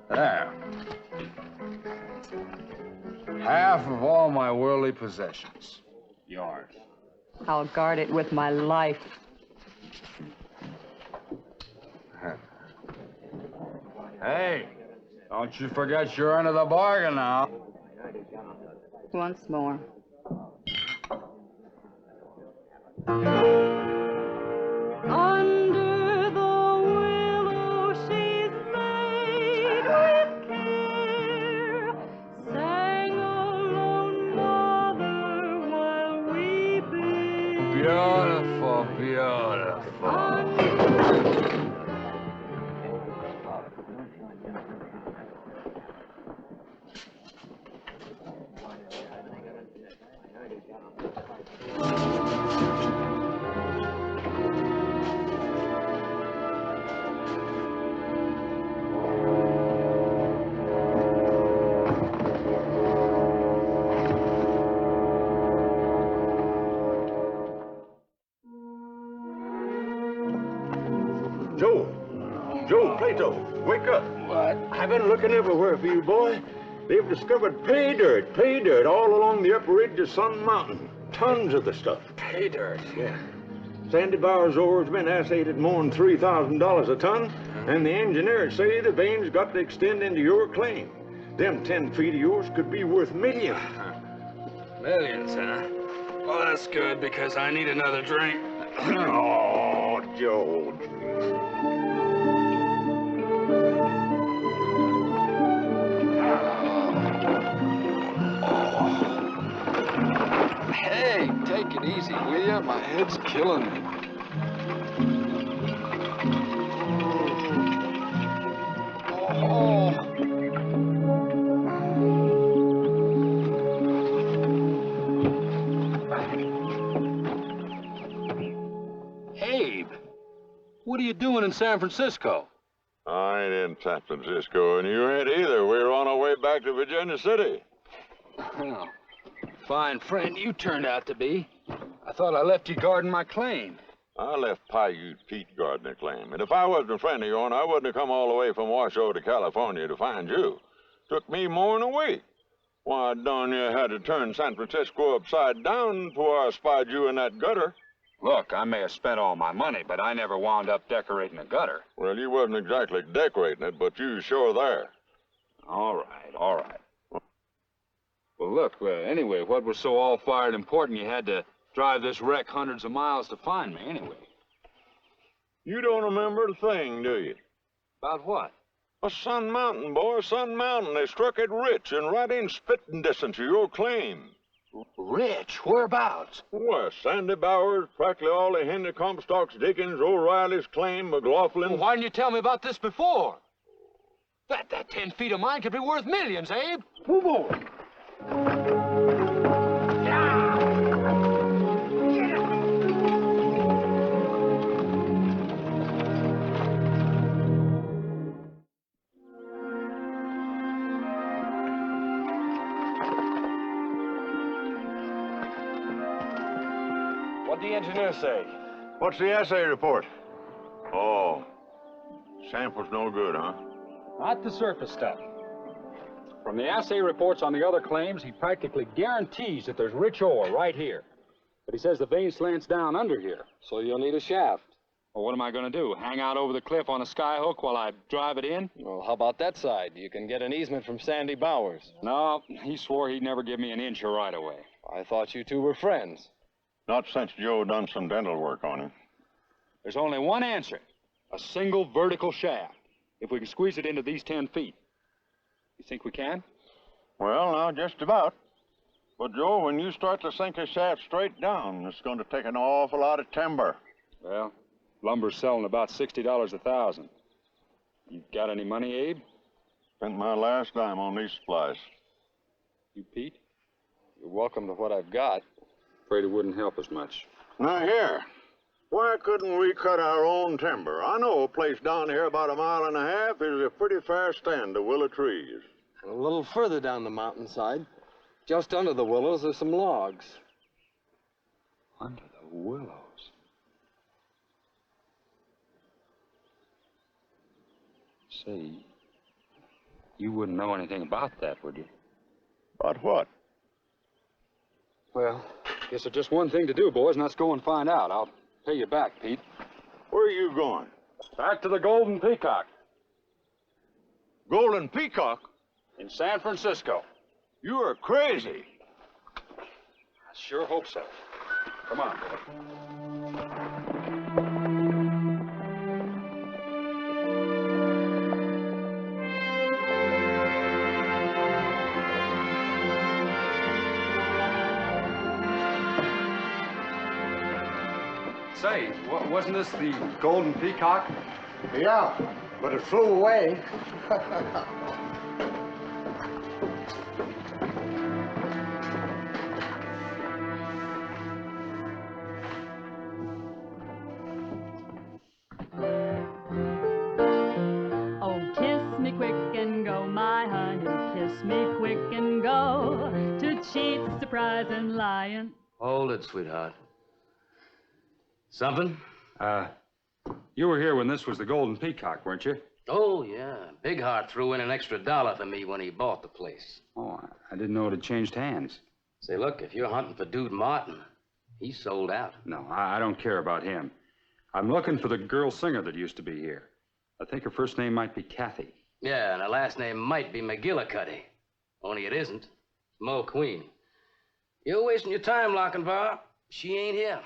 There. Half of all my worldly possessions. Yours. I'll guard it with my life. Hey, don't you forget you're under the bargain now. Once more. Under the willow she's laid with care, sang a lone mother while weeping. Beautiful, beautiful. Joe, Plato, wake up. What? I've been looking everywhere for you, boy. They've discovered pay dirt all along the upper ridge of Sun Mountain. Tons of the stuff. Pay dirt? Yeah. Sandy Bowers' ore's been assayed at more than $3,000 a ton, and the engineers say the veins got to extend into your claim. Them 10 feet of yours could be worth millions. Millions, huh? Well, that's good, because I need another drink. Oh, Joe. Take it easy, will ya? My head's killing me. Oh. Abe, what are you doing in San Francisco? I ain't in San Francisco, and you ain't either. We're on our way back to Virginia City. Well, fine friend you turned out to be. I thought I left you guarding my claim. I left Paiute Pete guarding the claim, and if I wasn't a friend of yours, I wouldn't have come all the way from Washoe to California to find you. Took me more than a week. Why, darn you had to turn San Francisco upside down before I spied you in that gutter. Look, I may have spent all my money, but I never wound up decorating a gutter. Well, you wasn't exactly decorating it, but you sure there. All right, all right. Well, look, anyway, what was so all-fired important you had to drive this wreck hundreds of miles to find me, anyway? You don't remember a thing, do you? About what? Sun Mountain, boy, Sun Mountain. They struck it rich and right in spitting distance of your claim. Rich? Whereabouts? Well, Sandy Bowers, practically all of Henry Comstock's Dickens, O'Reilly's claim, McLaughlin. Well, why didn't you tell me about this before? That 10 feet of mine could be worth millions, Abe. Move over. What'd the engineer say? What's the assay report? Oh, sample's no good, huh? Not the surface stuff. From the assay reports on the other claims, he practically guarantees that there's rich ore right here. But he says the vein slants down under here. So you'll need a shaft. Well, what am I going to do? Hang out over the cliff on a skyhook while I drive it in? Well, how about that side? You can get an easement from Sandy Bowers. No, he swore he'd never give me an inch of right away. I thought you two were friends. Not since Joe done some dental work on him. There's only one answer. A single vertical shaft. If we can squeeze it into these 10 feet. You think we can? Well, now, just about. But, Joe, when you start to sink a shaft straight down, it's going to take an awful lot of timber. Well, lumber's selling about $60 a thousand. You got any money, Abe? Spent my last dime on these supplies. You, Pete? You're welcome to what I've got. Afraid it wouldn't help us much. Now, here. Why couldn't we cut our own timber? I know a place down here about a mile and a half is a pretty fair stand of willow trees. And a little further down the mountainside, just under the willows, are some logs. Under the willows? Say, you wouldn't know anything about that, would you? About what? Well, guess there's just one thing to do, boys, and that's go and find out. I'll pay you back, Pete. Where are you going? Back to the Golden Peacock. Golden Peacock? In San Francisco. You are crazy. I sure hope so. Come on, boy. Say, wasn't this the Golden Peacock? Yeah, but it flew away. Oh, kiss me quick and go, my honey. Kiss me quick and go to cheat, surprise, and lying. Hold it, sweetheart. Something? You were here when this was the Golden Peacock, weren't you? Oh, yeah. Big Heart threw in an extra $1 for me when he bought the place. Oh, I didn't know it had changed hands. Say, look, if you're hunting for Dude Martin, he's sold out. No, I don't care about him. I'm looking for the girl singer that used to be here. I think her first name might be Kathy. Yeah, and her last name might be McGillicuddy. Only it isn't. It's Mo Queen. You're wasting your time, Lochinvar. She ain't here.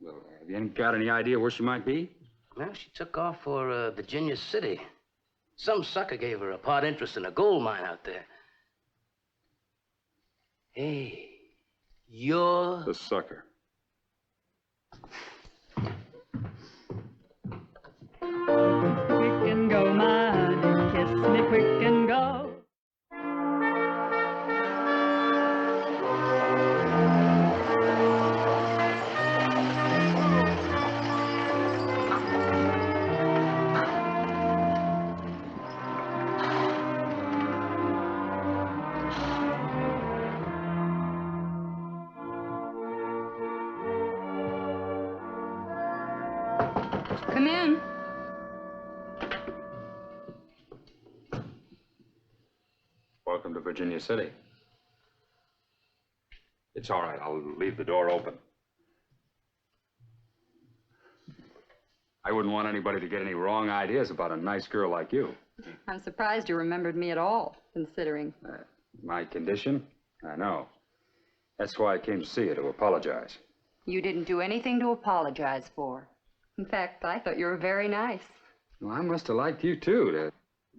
Well, have you got any idea where she might be? Well, she took off for Virginia City. Some sucker gave her a part interest in a gold mine out there. Hey, you're... The sucker. Come in. Welcome to Virginia City. It's all right. I'll leave the door open. I wouldn't want anybody to get any wrong ideas about a nice girl like you. I'm surprised you remembered me at all, considering. My condition? I know. That's why I came to see you, to apologize. You didn't do anything to apologize for. In fact, I thought you were very nice. Well, I must have liked you, too, to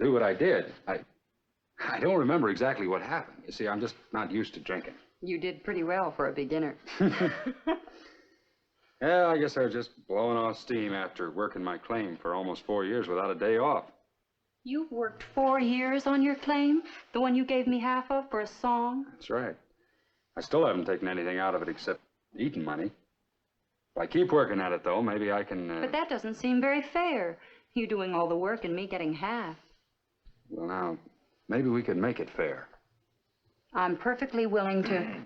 do what I did. I don't remember exactly what happened. You see, I'm just not used to drinking. You did pretty well for a beginner. Yeah, I guess I was just blowing off steam after working my claim for almost 4 years without a day off. You've worked 4 years on your claim? The one you gave me half of for a song? That's right. I still haven't taken anything out of it except eating money. If I keep working at it, though, maybe I can... But that doesn't seem very fair. You doing all the work and me getting half. Well, now, maybe we could make it fair. I'm perfectly willing to...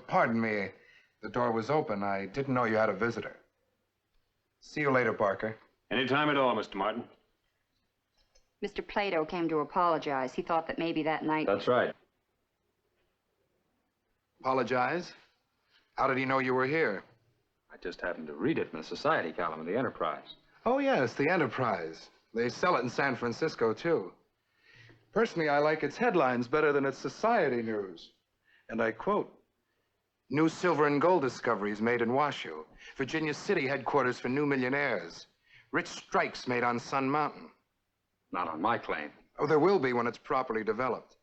Pardon me. The door was open. I didn't know you had a visitor. See you later, Barker. Any time at all, Mr. Martin. Mr. Plato came to apologize. He thought that maybe that night... That's right. Apologize? How did he know you were here? I just happened to read it in the society column of the Enterprise. Oh, yes, the Enterprise. They sell it in San Francisco, too. Personally, I like its headlines better than its society news. And I quote, "New silver and gold discoveries made in Washoe. Virginia City headquarters for new millionaires. Rich strikes made on Sun Mountain." Not on my claim. Oh, there will be when it's properly developed.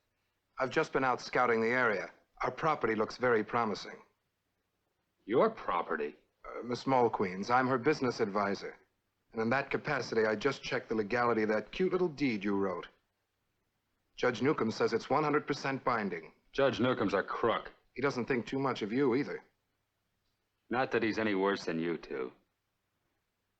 I've just been out scouting the area. Our property looks very promising. Your property? Miss Mulqueen's. I'm her business advisor. And in that capacity, I just checked the legality of that cute little deed you wrote. Judge Newcomb says it's 100% binding. Judge Newcomb's a crook. He doesn't think too much of you, either. Not that he's any worse than you two.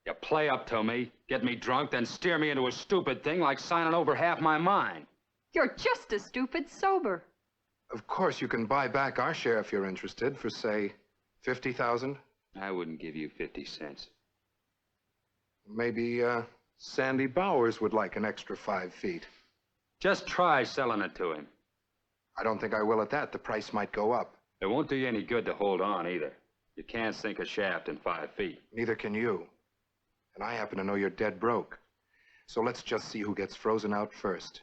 You play up to me, get me drunk, then steer me into a stupid thing like signing over half my mine. You're just as stupid sober. Of course, you can buy back our share if you're interested for, say, $50,000. I wouldn't give you 50 cents. Maybe, Sandy Bowers would like an extra 5 feet. Just try selling it to him. I don't think I will at that. The price might go up. It won't do you any good to hold on, either. You can't sink a shaft in 5 feet. Neither can you. And I happen to know you're dead broke. So let's just see who gets frozen out first.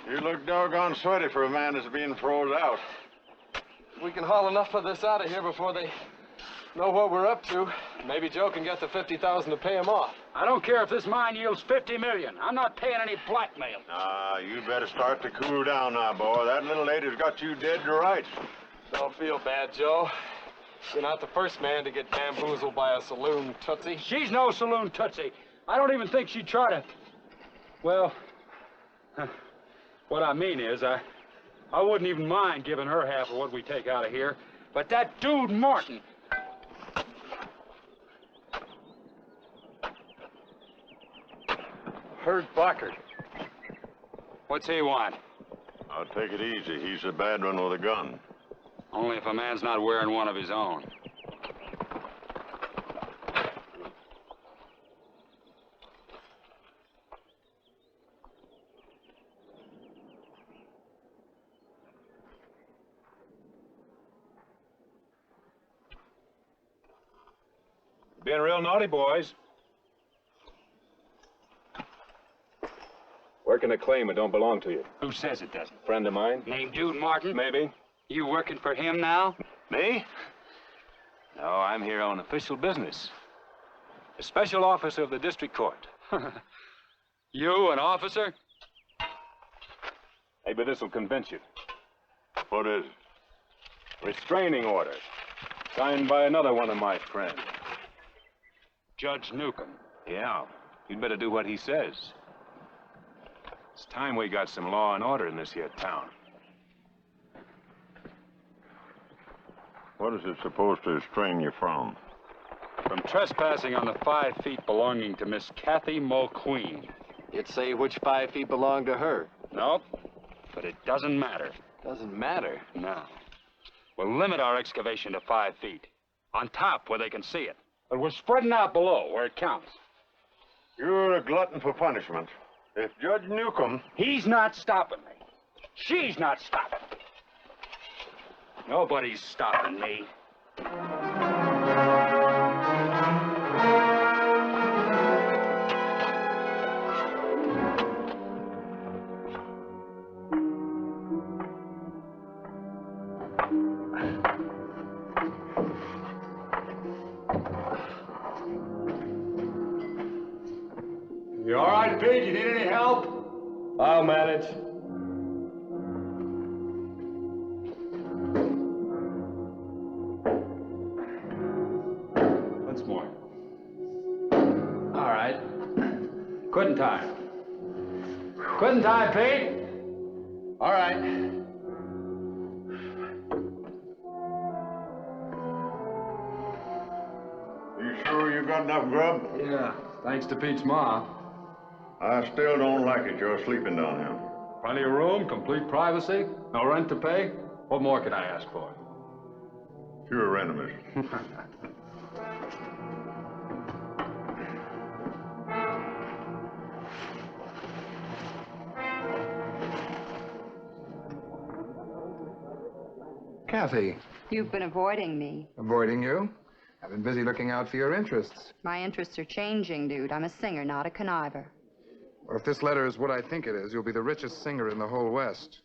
You look doggone sweaty for a man that's being froze out. We can haul enough of this out of here before they know what we're up to. Maybe Joe can get the $50,000 to pay him off. I don't care if this mine yields $50 million. I'm not paying any blackmail. You better start to cool down now, boy. That little lady's got you dead to rights. Don't feel bad, Joe. You're not the first man to get bamboozled by a saloon tootsie. She's no saloon tootsie. I don't even think she'd try to... Well, what I mean is, I wouldn't even mind giving her half of what we take out of here. But that dude, Martin... Herb Barker. What's he want? I'll take it easy. He's a bad one with a gun. Only if a man's not wearing one of his own. Being real naughty, boys. Working a claim that don't belong to you. Who says it doesn't? Friend of mine. Named Dude Martin? Maybe. You working for him now? Me? No, I'm here on official business. A special officer of the district court. You, an officer? Maybe this will convince you. What is it? Restraining order. Signed by another one of my friends. Judge Newcomb. Yeah. You'd better do what he says. It's time we got some law and order in this here town. What is it supposed to restrain you from? From trespassing on the 5 feet belonging to Miss Kathy Mulqueen. You'd say which 5 feet belong to her. Nope, but it doesn't matter. Doesn't matter? No. We'll limit our excavation to 5 feet. On top, where they can see it. But we're spreading out below, where it counts. You're a glutton for punishment. If Judge Newcomb... He's not stopping me. She's not stopping me. Nobody's stopping me. You all right, Pete? You need any help? I'll manage. Once more. All right. Quitting time. Quitting time, Pete. All right. You sure you got enough grub? Yeah, thanks to Pete's ma. I still don't like it you're sleeping down here. Plenty of room, complete privacy, no rent to pay. What more can I ask for? Pure enemies. Kathy. You've been avoiding me. Avoiding you? I've been busy looking out for your interests. My interests are changing, dude. I'm a singer, not a conniver. Well, if this letter is what I think it is, you'll be the richest singer in the whole West.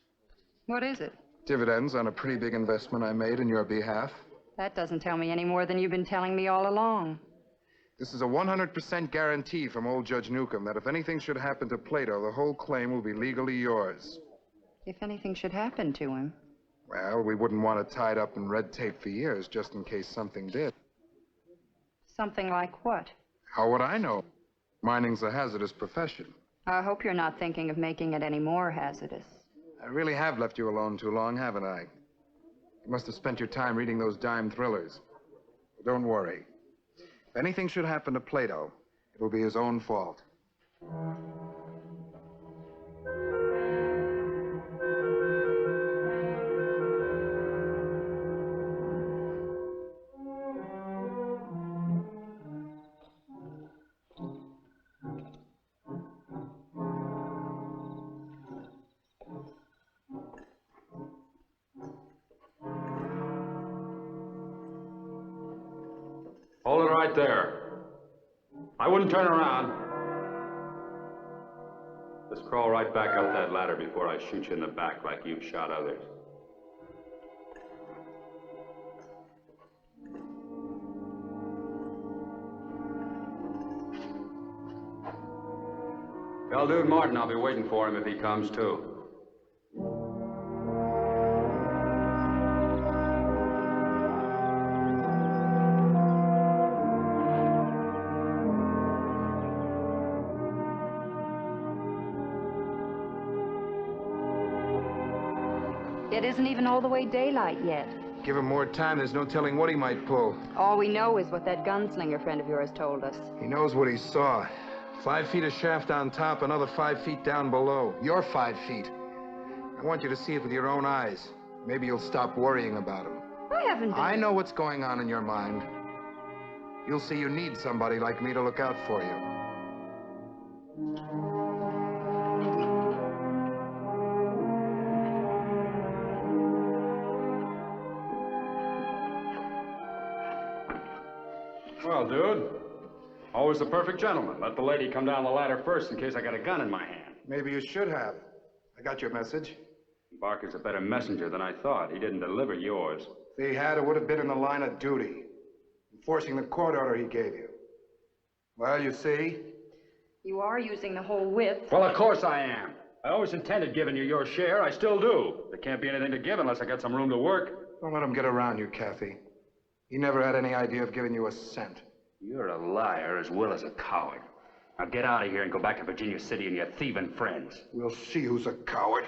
What is it? Dividends on a pretty big investment I made in your behalf. That doesn't tell me any more than you've been telling me all along. This is a 100% guarantee from old Judge Newcomb that if anything should happen to Plato, the whole claim will be legally yours. If anything should happen to him. Well, we wouldn't want it tied up in red tape for years, just in case something did. Something like what? How would I know? Mining's a hazardous profession. I hope you're not thinking of making it any more hazardous. I really have left you alone too long, haven't I? You must have spent your time reading those dime thrillers. But don't worry. If anything should happen to Plato, it will be his own fault. Hold it right there. I wouldn't turn around. Just crawl right back up that ladder before I shoot you in the back like you've shot others. Tell Dude Martin I'll be waiting for him if he comes, too. It isn't even all the way daylight yet. Give him more time, there's no telling what he might pull. All we know is what that gunslinger friend of yours told us. He knows what he saw. 5 feet of shaft on top, another 5 feet down below. You're 5 feet. I want you to see it with your own eyes. Maybe you'll stop worrying about him. I haven't been... I know what's going on in your mind. You'll see you need somebody like me to look out for you. Well, dude, always the perfect gentleman. Let the lady come down the ladder first in case I got a gun in my hand. Maybe you should have. I got your message. Barker's a better messenger than I thought. He didn't deliver yours. If he had, it would have been in the line of duty, enforcing the court order he gave you. Well, you see? You are using the whole whip. Well, of course I am. I always intended giving you your share. I still do. There can't be anything to give unless I got some room to work. Don't let him get around you, Kathy. He never had any idea of giving you a cent. You're a liar as well as a coward. Now get out of here and go back to Virginia City and your thieving friends. We'll see who's a coward.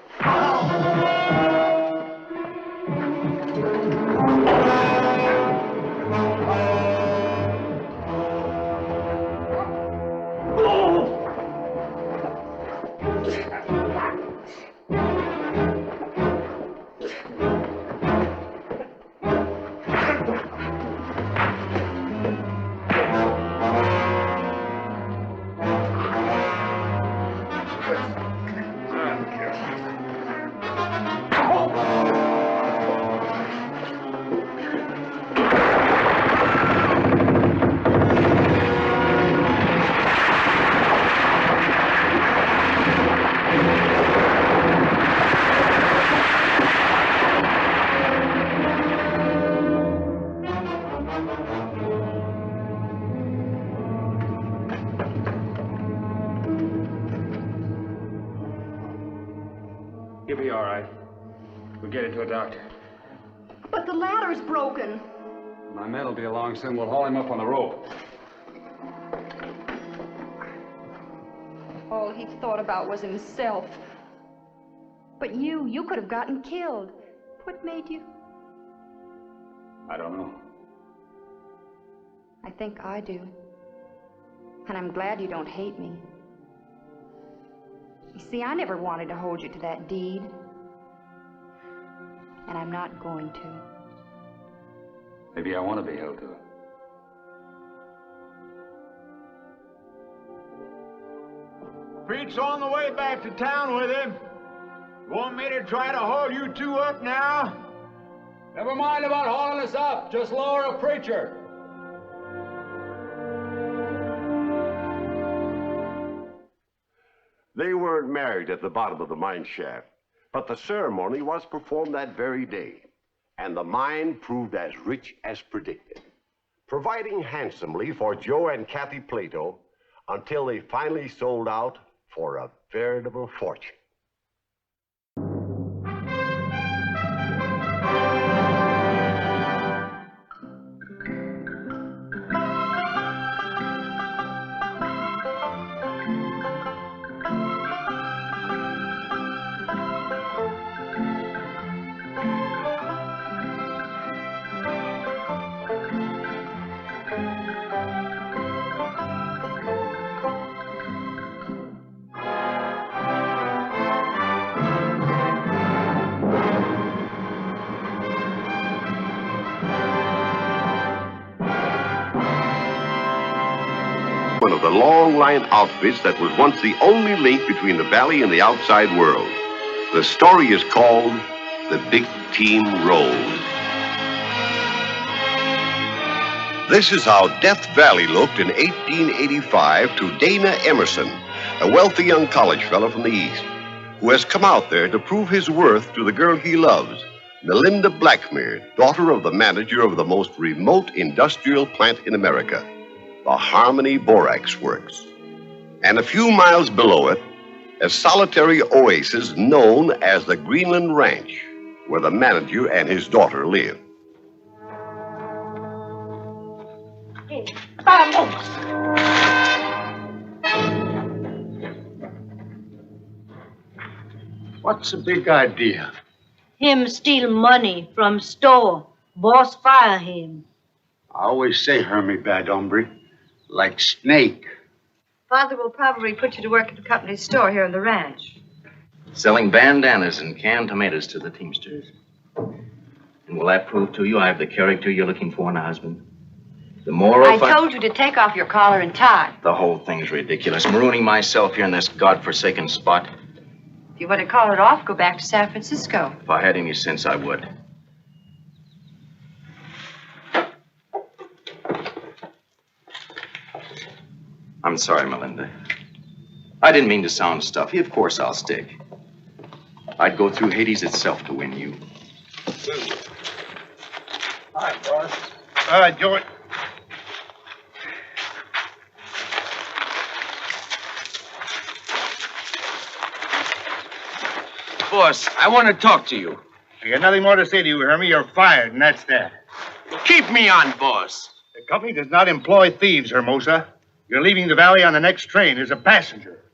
We'll get into a doctor. But the ladder's broken. My men will be along soon. We'll haul him up on the rope. All he thought about was himself. But you could have gotten killed. What made you? I don't know. I think I do. And I'm glad you don't hate me. You see, I never wanted to hold you to that deed. And I'm not going to. Maybe I want to be held to it. Pete's on the way back to town with him. Want me to try to haul you two up now? Never mind about hauling us up. Just lower a preacher. They weren't married at the bottom of the mine shaft, but the ceremony was performed that very day, and the mine proved as rich as predicted, providing handsomely for Joe and Kathy Plato until they finally sold out for a veritable fortune. One of the long line outfits that was once the only link between the valley and the outside world. The story is called The Big Team Rolled. This is how Death Valley looked in 1885 to Dana Emerson, a wealthy young college fellow from the East, who has come out there to prove his worth to the girl he loves, Melinda Blackmere, daughter of the manager of the most remote industrial plant in America, the Harmony Borax Works. And a few miles below it, a solitary oasis known as the Greenland Ranch, where the manager and his daughter live. Vamos! What's the big idea? Him steal money from store. Boss fire him. I always say, Hermie, bad hombre, like snake. Father will probably put you to work at the company's store here on the ranch. Selling bandanas and canned tomatoes to the teamsters. And will that prove to you I have the character you're looking for in a husband? The moral... I told you to take off your collar and tie. The whole thing's ridiculous. Marooning myself here in this godforsaken spot. If you want to call it off, go back to San Francisco. If I had any sense, I would. I'm sorry, Melinda. I didn't mean to sound stuffy. Of course I'll stick. I'd go through Hades itself to win you. Hi, boss. Joey. Boss, I want to talk to you. I got nothing more to say to you, Hermie. You're fired, and that's that. Keep me on, boss. The company does not employ thieves, Hermosa. You're leaving the valley on the next train as a passenger.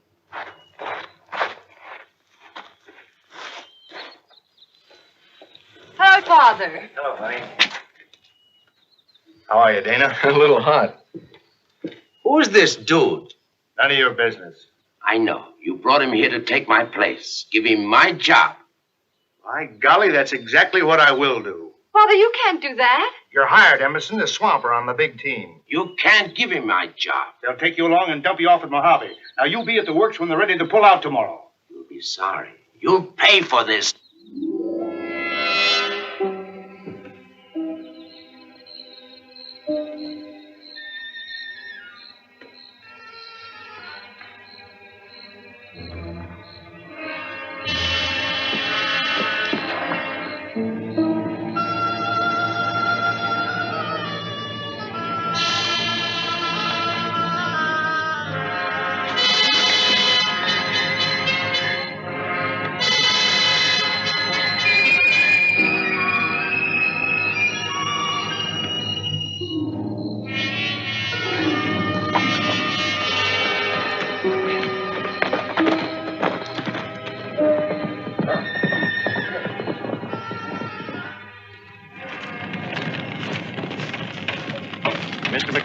Hello, Father. Hello, honey. How are you, Dana? A little hot. Who's this dude? None of your business. I know. You brought him here to take my place. Give him my job. By golly, that's exactly what I will do. Father, you can't do that. You're hired, Emerson, the swamper on the big team. You can't give him my job. They'll take you along and dump you off at Mojave. Now, you'll be at the works when they're ready to pull out tomorrow. You'll be sorry. You'll pay for this.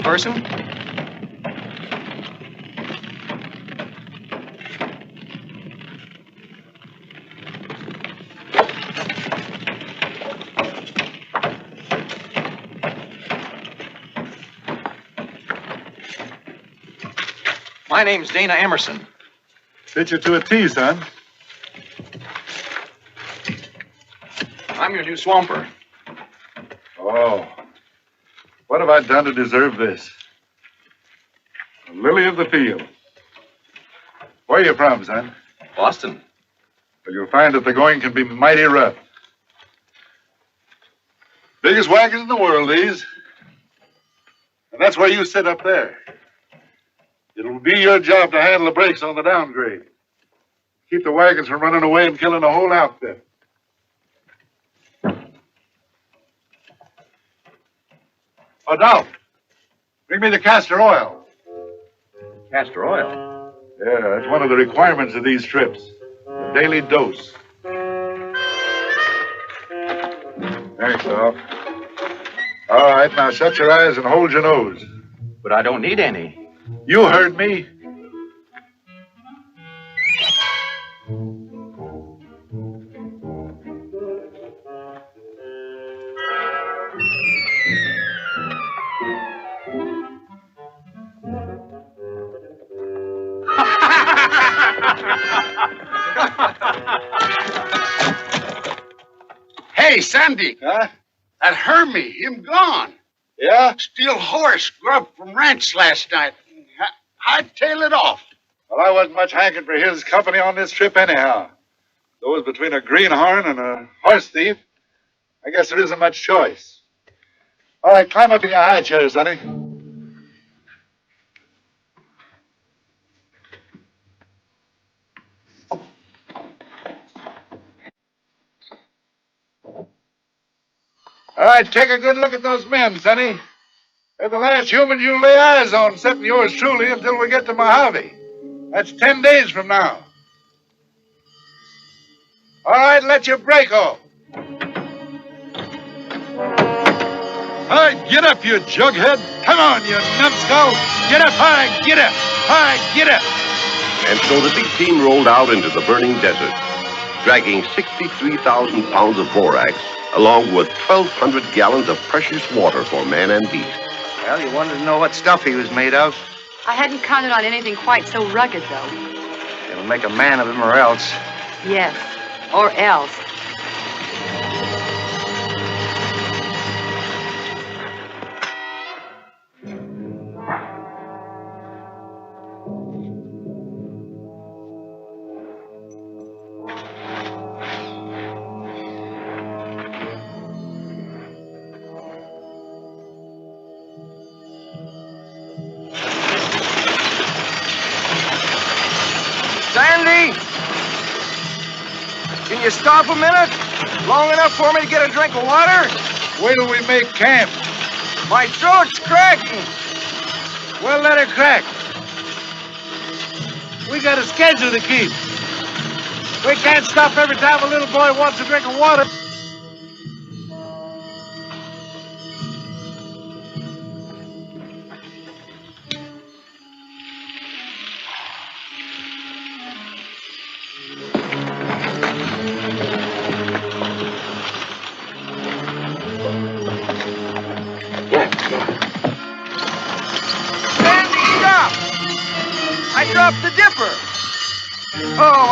person? My name's Dana Emerson. Fit you to a T, son. I'm your new swamper. Oh. What have I done to deserve this? A lily of the field. Where are you from, son? Boston. Well, you'll find that the going can be mighty rough. Biggest wagons in the world, these. And that's where you sit up there. It'll be your job to handle the brakes on the downgrade. Keep the wagons from running away and killing the whole outfit. Oh, Dolph, bring me the castor oil. Castor oil? Yeah, that's one of the requirements of these trips. A daily dose. Thanks, Dolph. All right, now shut your eyes and hold your nose. But I don't need any. You heard me. Hey, Sandy. Huh? That Hermie, him gone. Yeah? Steal horse grub from ranch last night. Hightail it off. Well, I wasn't much hankering for his company on this trip anyhow. Though it was between a greenhorn and a horse thief, I guess there isn't much choice. All right, climb up in your high chair, Sonny. All right, take a good look at those men, Sonny. They're the last humans you'll lay eyes on, except yours truly, until we get to Mojave. That's 10 days from now. All right, let your brake off. All right, get up, you jughead. Come on, you numbskull. Get up high, get up. High, get up. And so the big team rolled out into the burning desert, dragging 63,000 pounds of borax, along with 1,200 gallons of precious water for man and beast. Well, you wanted to know what stuff he was made of. I hadn't counted on anything quite so rugged, though. It'll make a man of him or else. Yes, or else. Sandy! Can you stop a minute? Long enough for me to get a drink of water? Wait till we make camp. My throat's cracking. Well, let it crack. We got a schedule to keep. We can't stop every time a little boy wants a drink of water. I dropped the dipper. Oh,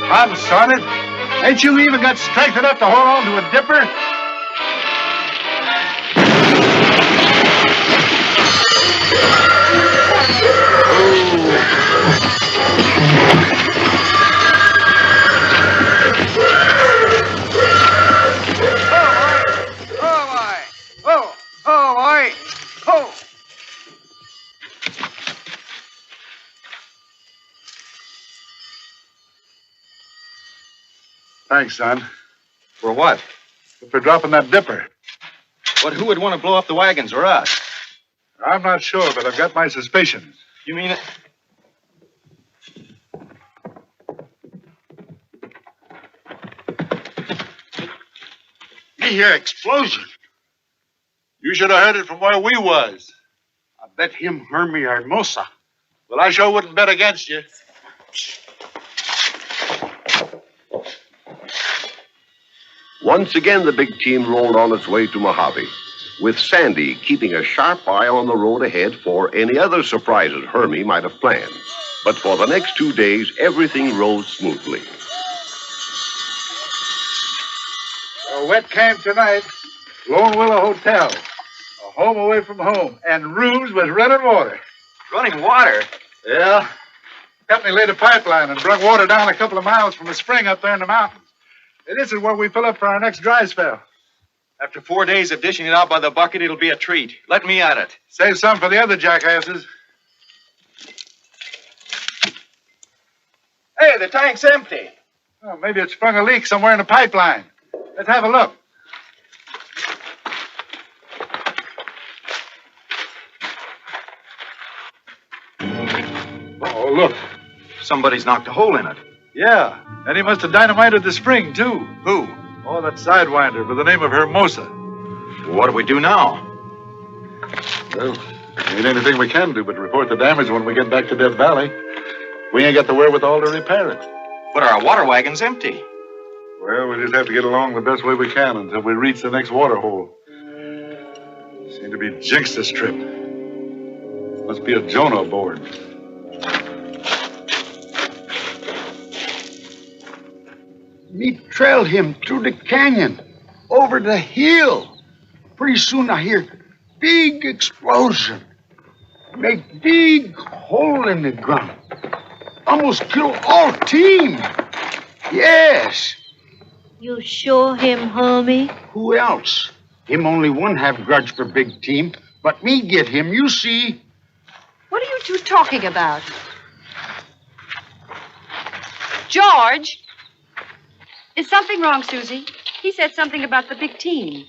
Conson it. Ain't you even got strength enough to hold on to a dipper? Thanks, son. For what? For dropping that dipper. But who would want to blow up the wagons or us? I'm not sure, but I've got my suspicions. You mean it? hear explosion. You should have heard it from where we was. I bet him Hermie Hermosa. Well, I sure wouldn't bet against you. Once again, the big team rolled on its way to Mojave, with Sandy keeping a sharp eye on the road ahead for any other surprises Hermie might have planned. But for the next 2 days, everything rode smoothly. A wet camp tonight, Lone Willow Hotel, a home away from home, and rooms with running water. Running water? Yeah. Company laid a pipeline and brought water down a couple of miles from a spring up there in the mountains. And this is where we fill up for our next dry spell. After 4 days of dishing it out by the bucket, it'll be a treat. Let me at it. Save some for the other jackasses. Hey, the tank's empty. Oh, maybe it sprung a leak somewhere in the pipeline. Let's have a look. Oh, look. Somebody's knocked a hole in it. Yeah, and he must have dynamited the spring, too. Who? Oh, that sidewinder by the name of Hermosa. What do we do now? Well, ain't anything we can do but report the damage when we get back to Death Valley. We ain't got the wherewithal to repair it. But our water wagon's empty. Well, we just have to get along the best way we can until we reach the next water hole. Seem to be jinxed this trip. Must be a Jonah aboard. Me trailed him through the canyon, over the hill. Pretty soon I hear big explosion. Make big hole in the ground. Almost kill all team. Yes. You sure him, homie? Who else? Him only one have grudge for big team, but me get him, you see. What are you two talking about? George? Is something wrong, Susie? He said something about the big team.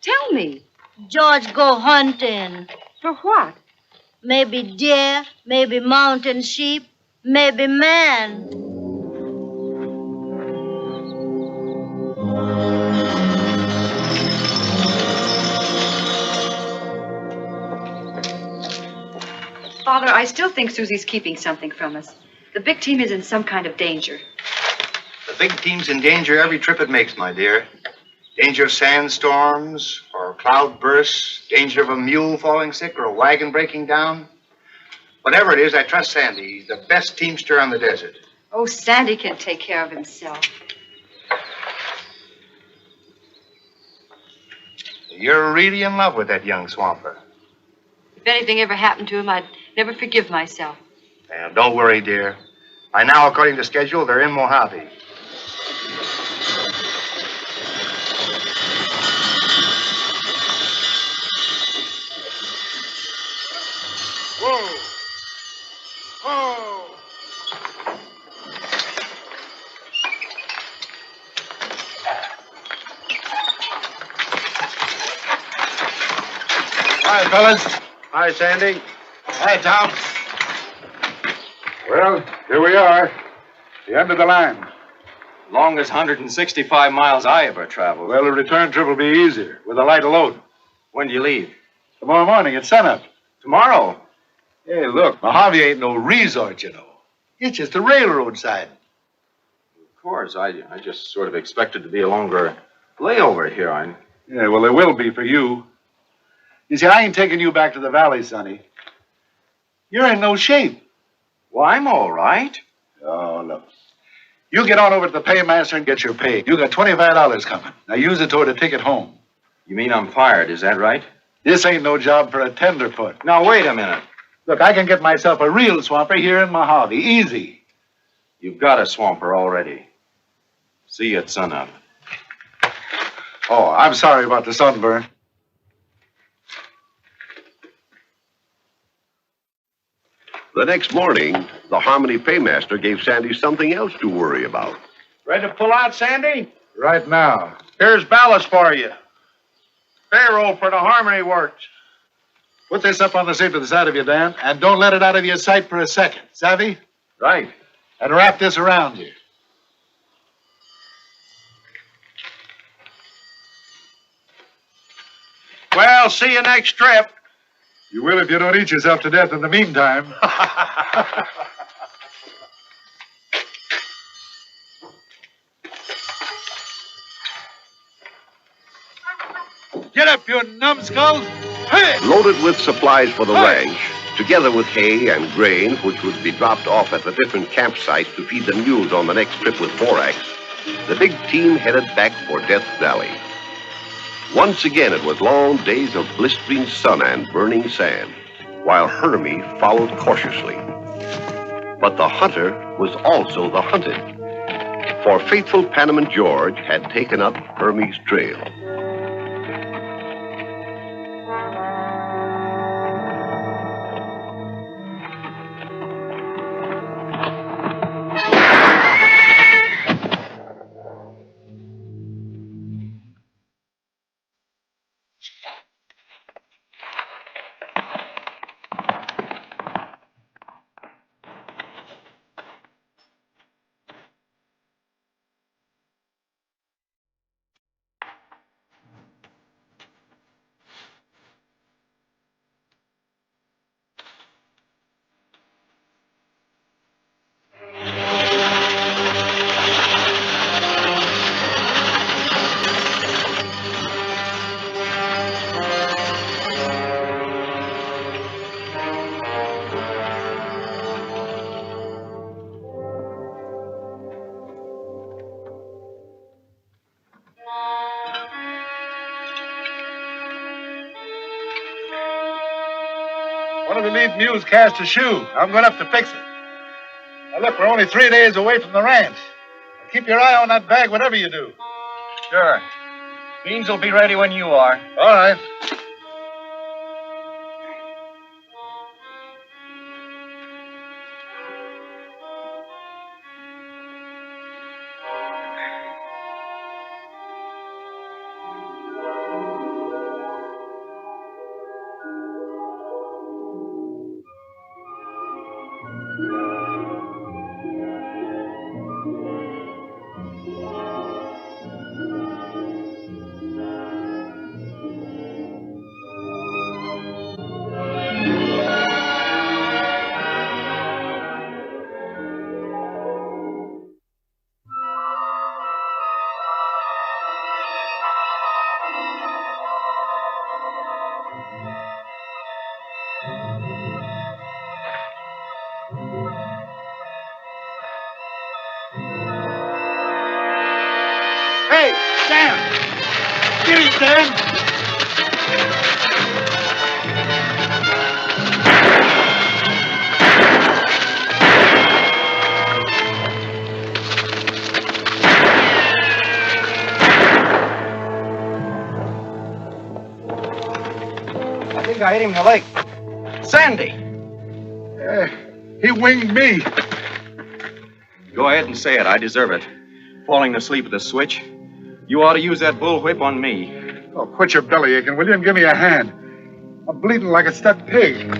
Tell me. George go hunting. For what? Maybe deer, maybe mountain sheep, maybe man. Father, I still think Susie's keeping something from us. The big team is in some kind of danger. The big team's in danger every trip it makes, my dear. Danger of sandstorms or cloud bursts, danger of a mule falling sick or a wagon breaking down. Whatever it is, I trust Sandy. He's the best teamster on the desert. Oh, Sandy can take care of himself. You're really in love with that young swamper. If anything ever happened to him, I'd never forgive myself. Well, don't worry, dear. By now, according to schedule, they're in Mojave. Whoa! Whoa! Hi, fellas. Hi, Sandy. Hi, Tom. Well, here we are. The end of the line. Longest 165 miles I ever traveled. Well, the return trip will be easier, with a lighter load. When do you leave? Tomorrow morning at sunup. Tomorrow? Hey, look, Mojave ain't no resort, you know. It's just a railroad side. Of course, I just sort of expected to be a longer layover here. Yeah, well, there will be for you. You see, I ain't taking you back to the valley, Sonny. You're in no shape. Well, I'm all right. Oh, no. You get on over to the paymaster and get your pay. You got $25 coming. Now use it toward a ticket home. You mean I'm fired, is that right? This ain't no job for a tenderfoot. Now, wait a minute. Look, I can get myself a real swamper here in Mojave. Easy. You've got a swamper already. See you at sunup. Oh, I'm sorry about the sunburn. The next morning, the Harmony paymaster gave Sandy something else to worry about. Ready to pull out, Sandy? Right now. Here's ballast for you. Payroll for the Harmony works. Put this up on the safe to the side of you, Dan, and don't let it out of your sight for a second. Savvy? Right. And wrap this around you. Well, see you next trip. You will if you don't eat yourself to death in the meantime. Get up, you numbskulls! Hey! Loaded with supplies for the ranch, together with hay and grain, which would be dropped off at the different campsites to feed the mules on the next trip with borax, the big team headed back for Death Valley. Once again, it was long days of blistering sun and burning sand, while Hermie followed cautiously. But the hunter was also the hunted, for faithful Panamint George had taken up Hermie's trail. One of the lead mules cast a shoe. I'm going up to fix it. Now, look, we're only 3 days away from the ranch. Now, keep your eye on that bag, whatever you do. Sure. Beans will be ready when you are. All right. Hey, Sam! Here he is, Sam! I think I hit him in the leg. Sandy! He winged me. Go ahead and say it. I deserve it. Falling asleep at the switch. You ought to use that bullwhip on me. Oh, quit your belly aching, will you, and give me a hand. I'm bleeding like a stuck pig.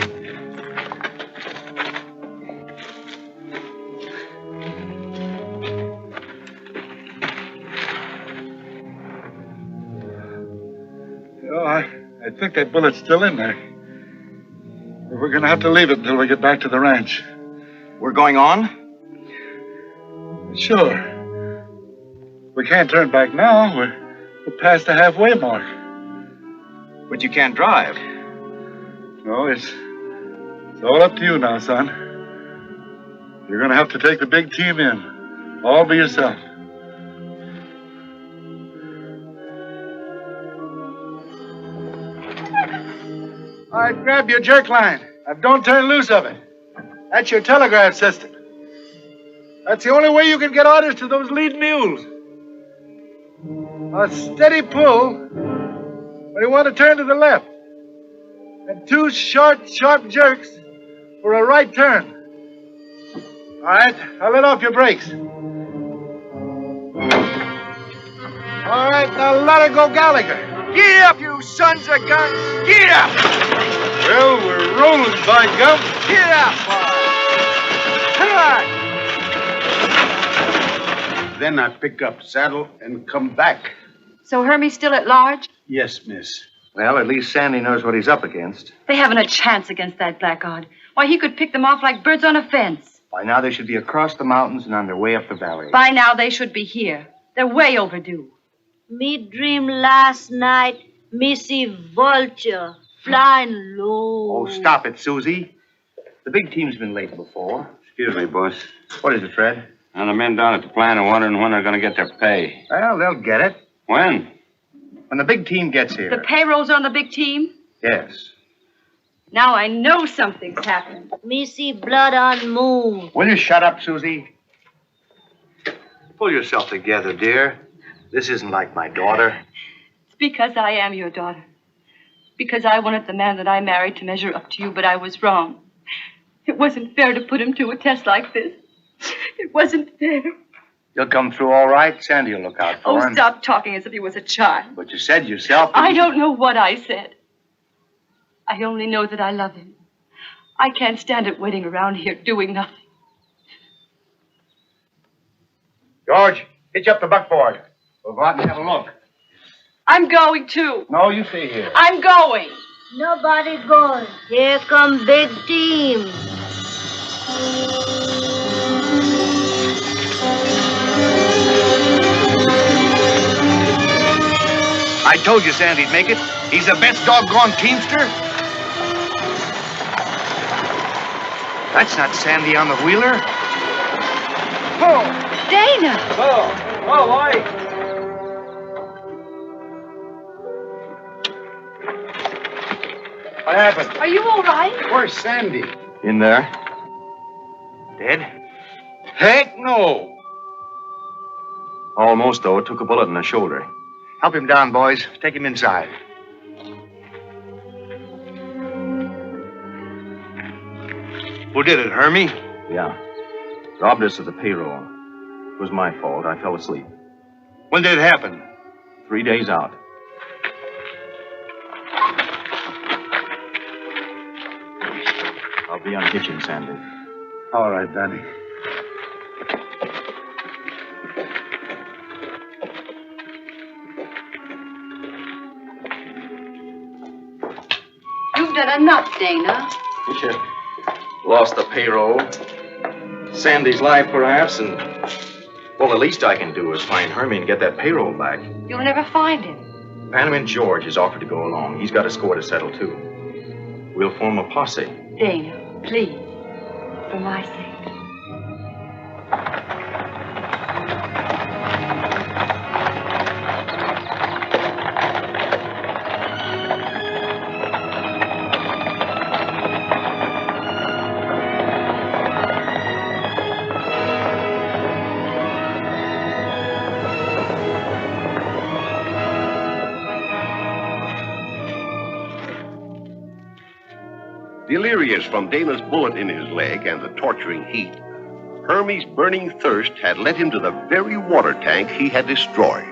Oh, I think that bullet's still in there. We're going to have to leave it until we get back to the ranch. We're going on? Sure. We can't turn back now. We're past the halfway mark. But you can't drive. No, it's all up to you now, son. You're going to have to take the big team in. All by yourself. All right, grab your jerk line. Now, don't turn loose of it. That's your telegraph system. That's the only way you can get orders to those lead mules. A steady pull, but you want to turn to the left. And 2 short, sharp jerks for a right turn. All right, I'll let off your brakes. All right, now let her go, Gallagher. Get up, you sons of guns! Get up! Well, we're rolling, by gum. Get up, boy! Come on! Then I pick up saddle and come back. So Hermie's still at large? Yes, miss. Well, at least Sandy knows what he's up against. They haven't a chance against that blackguard. Why, he could pick them off like birds on a fence. By now, they should be across the mountains and on their way up the valley. By now, they should be here. They're way overdue. Me dream last night, me see vulture flying low. Oh, stop it, Susie. The big team's been late before. Excuse me, boss. What is it, Fred? And the men down at the plant are wondering when they're going to get their pay. Well, they'll get it. When? When the big team gets here. The payrolls on the big team? Yes. Now I know something's happened. Me see blood on moon. Will you shut up, Susie? Pull yourself together, dear. This isn't like my daughter. It's because I am your daughter. Because I wanted the man that I married to measure up to you, but I was wrong. It wasn't fair to put him to a test like this. It wasn't fair. You'll come through all right. Sandy will look out for him. Oh, stop talking as if he was a child. But you said yourself... I don't know what I said. I only know that I love him. I can't stand it waiting around here doing nothing. George, hitch up the buckboard. We'll go out and have a look. I'm going too. No, you stay here. I'm going. Nobody going. Here come big team. I told you Sandy'd make it. He's the best doggone teamster. That's not Sandy on the wheeler. Oh, Dana. Oh, boy. What happened? Are you all right? Where's Sandy? In there? Dead? Heck no. Almost, though. Took a bullet in the shoulder. Help him down, boys. Take him inside. Who did it, Hermie? Yeah. Robbed us of the payroll. It was my fault. I fell asleep. When did it happen? 3 days out. I'll be unhitching, Sandy. All right, Danny. You've done enough, Dana. Lost the payroll. Sandy's life, perhaps, and... Well, the least I can do is find Hermie and get that payroll back. You'll never find him. Panamint George has offered to go along. He's got a score to settle, too. We'll form a posse. Dana, please. For my sake. Delirious from Dana's bullet in his leg and the torturing heat, Hermie's burning thirst had led him to the very water tank he had destroyed.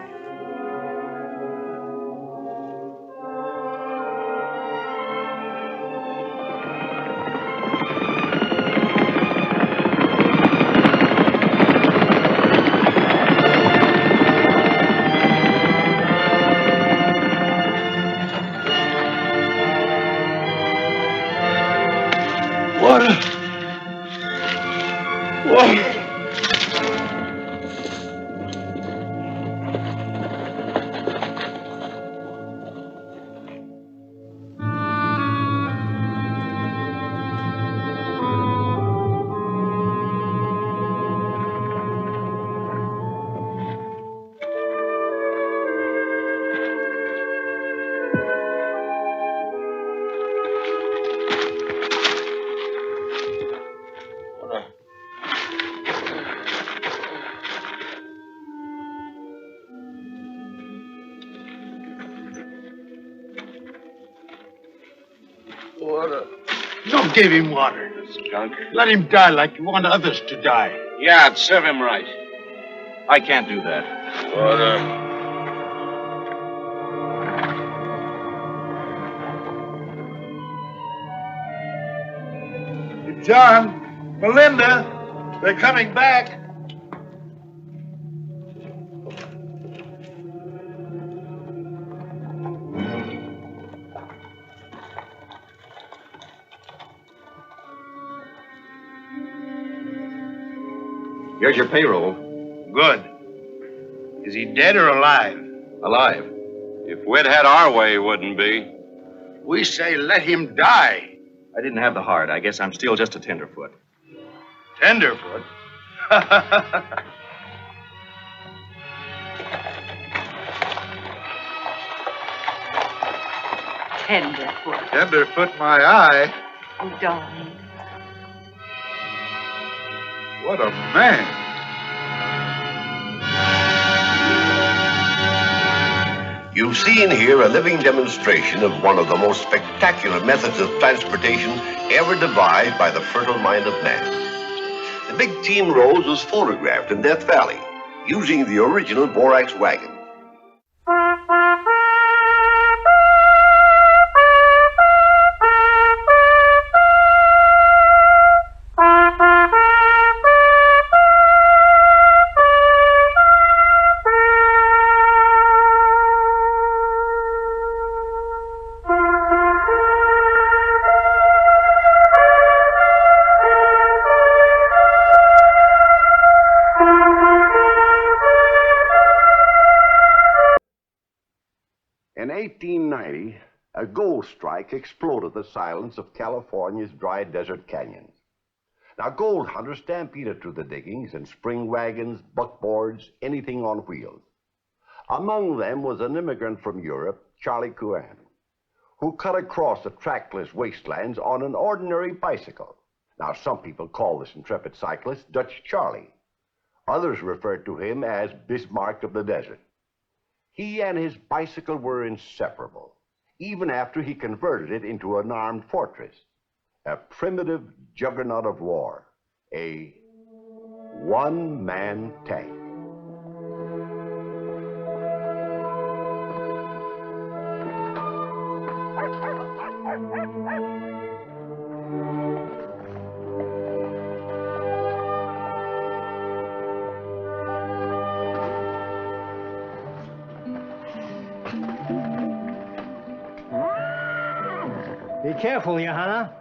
Water. Don't give him water. Skunk. Let him die like you want others to die. Yeah, it'd serve him right. I can't do that. Water. John, Melinda, they're coming back. Here's your payroll. Good. Is he dead or alive? Alive. If we'd had our way, he wouldn't be. We say let him die. I didn't have the heart. I guess I'm still just a tenderfoot. Tenderfoot? Tenderfoot. Tenderfoot my eye. Oh, darling. What a man. You've seen here a living demonstration of one of the most spectacular methods of transportation ever devised by the fertile mind of man. The Big Team Rose was photographed in Death Valley using the original borax wagon. In 1890, a gold strike exploded the silence of California's dry desert canyons. Now, gold hunters stampeded to the diggings in spring wagons, buckboards, anything on wheels. Among them was an immigrant from Europe, Charlie Coan, who cut across the trackless wastelands on an ordinary bicycle. Now, some people call this intrepid cyclist Dutch Charlie. Others referred to him as Bismarck of the desert. He and his bicycle were inseparable, even after he converted it into an armed fortress, a primitive juggernaut of war, a one-man tank. Be careful, Johanna.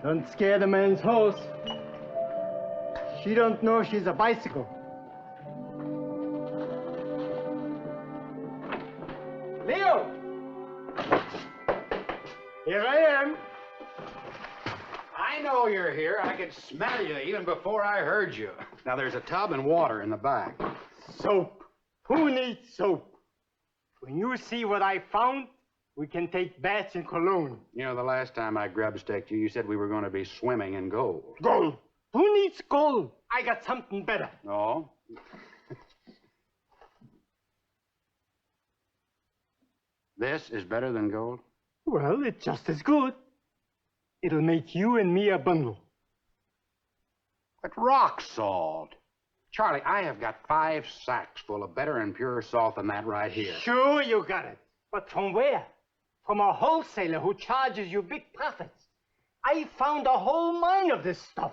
Don't scare the man's horse. She don't know she's a bicycle. Leo! Here I am. I know you're here. I could smell you even before I heard you. Now, there's a tub and water in the back. Soap. Who needs soap? When you see what I found, we can take baths in cologne. You know, the last time I grub-staked you, you said we were going to be swimming in gold. Gold? Who needs gold? I got something better. Oh? This is better than gold? Well, it's just as good. It'll make you and me a bundle. But rock salt. Charlie, I have got 5 sacks full of better and purer salt than that right here. Sure, you got it. But from where? From a wholesaler who charges you big profits. I found a whole mine of this stuff.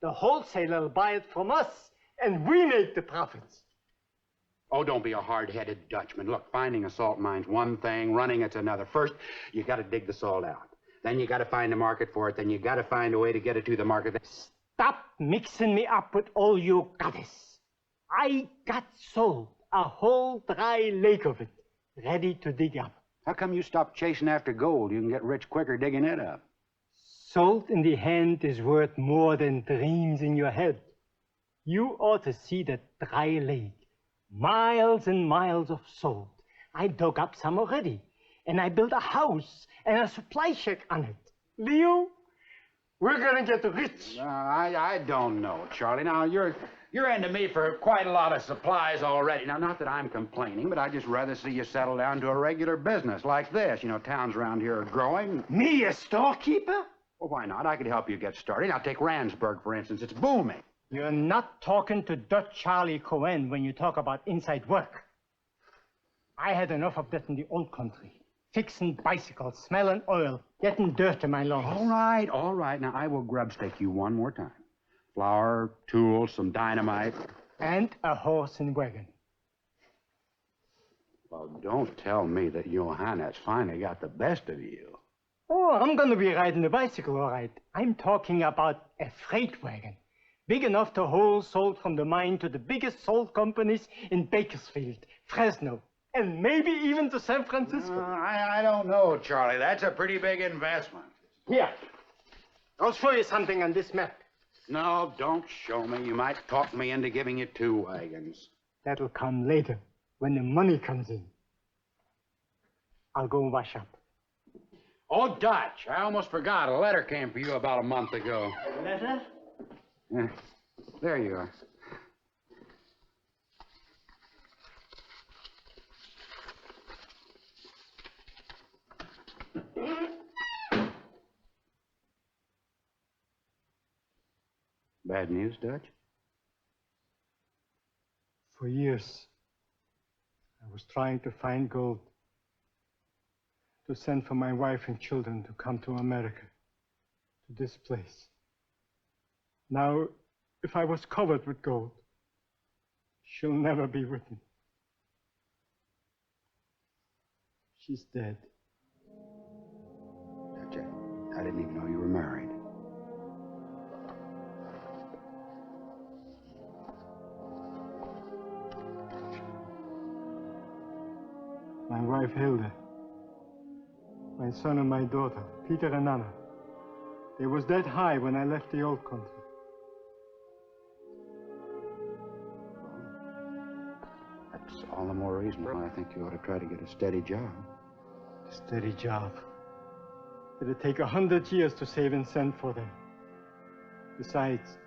The wholesaler will buy it from us, and we make the profits. Oh, don't be a hard-headed Dutchman. Look, finding a salt mine's one thing, running it's another. First, you got to dig the salt out. Then you got to find a market for it. Then you got to find a way to get it to the market. Stop mixing me up with all your goddess. I got salt, a whole dry lake of it, ready to dig up. How come you stopped chasing after gold? You can get rich quicker digging it up. Salt in the hand is worth more than dreams in your head. You ought to see that dry lake. Miles and miles of salt. I dug up some already, and I built a house and a supply shack on it. Leo, we're gonna get rich. I don't know, Charlie. Now, you're into me for quite a lot of supplies already. Now, not that I'm complaining, but I'd just rather see you settle down to a regular business like this. You know, towns around here are growing. Me, a storekeeper? Well, why not? I could help you get started. Now, take Randsburg, for instance. It's booming. You're not talking to Dutch Charlie Coan when you talk about inside work. I had enough of that in the old country. Fixing bicycles, smelling oil, getting dirt in my lungs. All right. Now, I will grub-stake you one more time. Flour, tools, some dynamite. And a horse and wagon. Well, don't tell me that Johanna's finally got the best of you. Oh, I'm going to be riding a bicycle, all right. I'm talking about a freight wagon. Big enough to hold salt from the mine to the biggest salt companies in Bakersfield, Fresno, and maybe even to San Francisco. I don't know, Charlie. That's a pretty big investment. Here, I'll show you something on this map. No, don't show me. You might talk me into giving you 2 wagons. That'll come later, when the money comes in. I'll go wash up. Oh, Dutch, I almost forgot. A letter came for you about a month ago. Letter? Yeah. There you are. Bad news, Dutch? For years, I was trying to find gold to send for my wife and children to come to America, to this place. Now, if I was covered with gold, she'll never be with me. She's dead. Dutch, I didn't even know you were married. My wife Hilda, my son and my daughter, Peter and Anna. They was that high when I left the old country. That's all the more reason why I think you ought to try to get a steady job. Steady job. It'll take 100 years to save and send for them. Besides,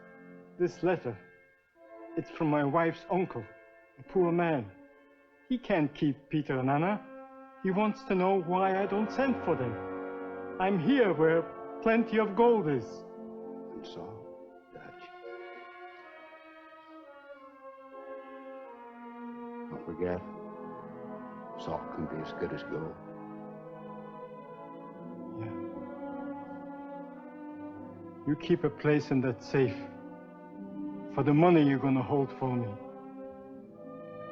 this letter, it's from my wife's uncle, a poor man. He can't keep Peter and Anna. He wants to know why I don't send for them. I'm here where plenty of gold is. And so, Dutch, don't forget, salt can be as good as gold. Yeah. You keep a place in that safe for the money you're gonna hold for me.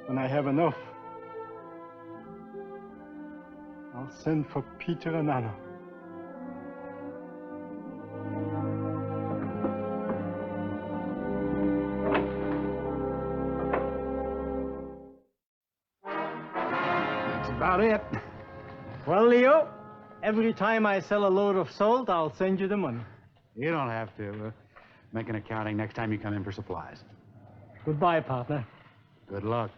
When I have enough, I'll send for Peter and Anna. That's about it. Well, Leo, every time I sell a load of salt, I'll send you the money. You don't have to. Make an accounting next time you come in for supplies. Goodbye, partner. Good luck.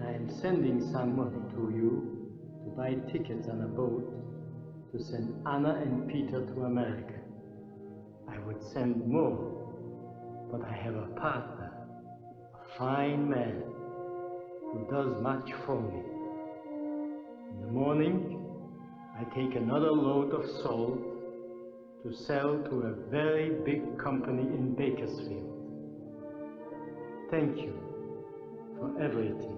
I'm sending someone to you to buy tickets on a boat to send Anna and Peter to America. I would send more, but I have a partner, a fine man, who does much for me. In the morning, I take another load of salt to sell to a very big company in Bakersfield. Thank you for everything.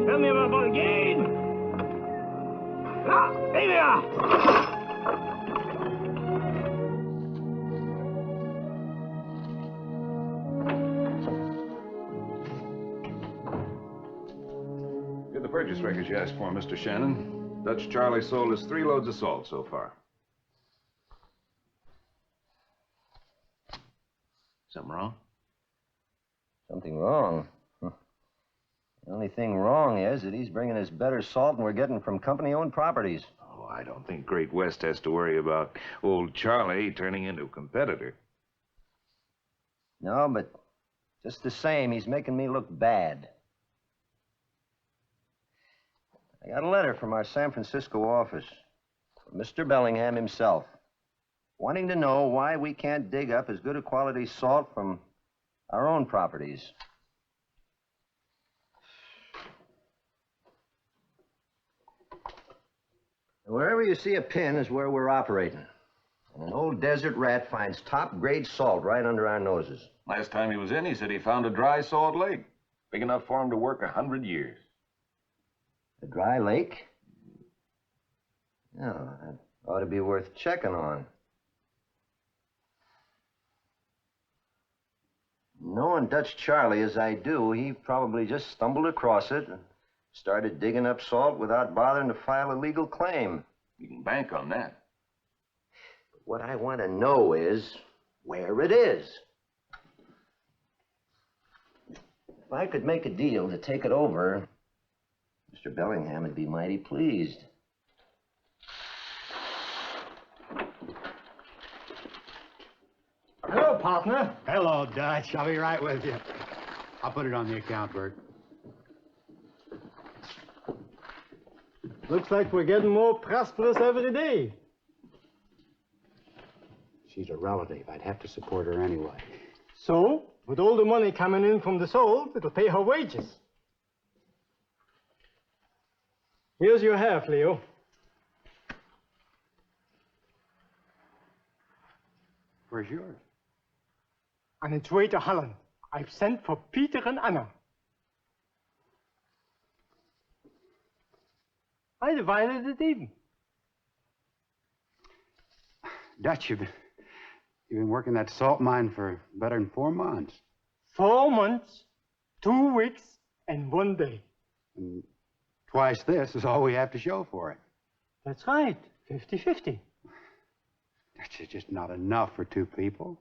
Tell me about again. Ah, there we are. Get the purchase records you asked for, Mr. Shannon. Dutch Charlie sold us 3 loads of salt so far. Something wrong? Something wrong? The only thing wrong is that he's bringing us better salt than we're getting from company-owned properties. Oh, I don't think Great West has to worry about old Charlie turning into a competitor. No, but just the same, he's making me look bad. I got a letter from our San Francisco office from Mr. Bellingham himself, wanting to know why we can't dig up as good a quality salt from our own properties. Wherever you see a pin is where we're operating. And an old desert rat finds top-grade salt right under our noses. Last time he was in, he said he found a dry salt lake. Big enough for him to work 100 years. A dry lake? Yeah, that ought to be worth checking on. Knowing Dutch Charlie as I do, he probably just stumbled across it and started digging up salt without bothering to file a legal claim. You can bank on that. But what I want to know is where it is. If I could make a deal to take it over, Mr. Bellingham would be mighty pleased. Hello, partner. Hello, Dutch. I'll be right with you. I'll put it on the account, Bert. Looks like we're getting more prosperous every day. She's a relative. I'd have to support her anyway. So, with all the money coming in from the salt, it'll pay her wages. Here's your half, Leo. Where's yours? On its way to Holland. I've sent for Peter and Anna. I divided it even. Dutch, you've been working that salt mine for better than 4 months. 4 months, 2 weeks, and 1 day. And twice this is all we have to show for it. That's right, 50-50. That's just not enough for 2 people.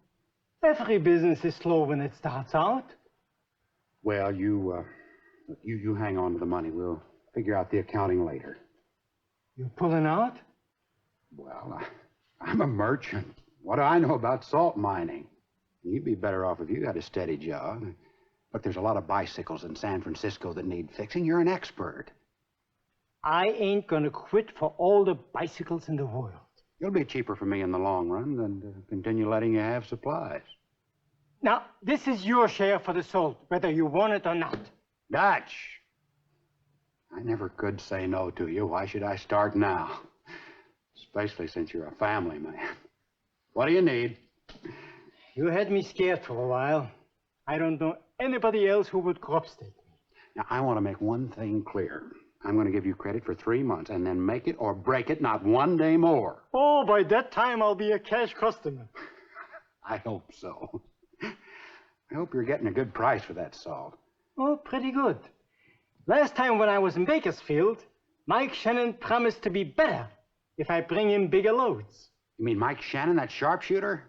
Every business is slow when it starts out. Well, you hang on to the money. We'll figure out the accounting later. You're pulling out? Well, I'm a merchant. What do I know about salt mining? You'd be better off if you had a steady job. Look, there's a lot of bicycles in San Francisco that need fixing. You're an expert. I ain't gonna quit for all the bicycles in the world. It'll be cheaper for me in the long run than to continue letting you have supplies. Now, this is your share for the salt, whether you want it or not. Dutch! I never could say no to you. Why should I start now? Especially since you're a family man. What do you need? You had me scared for a while. I don't know anybody else who would crop stake me. Now, I want to make one thing clear. I'm going to give you credit for 3 months and then make it or break it, not 1 day more. Oh, by that time I'll be a cash customer. I hope so. I hope you're getting a good price for that salt. Oh, pretty good. Last time when I was in Bakersfield, Mike Shannon promised to be better if I bring him bigger loads. You mean Mike Shannon, that sharpshooter?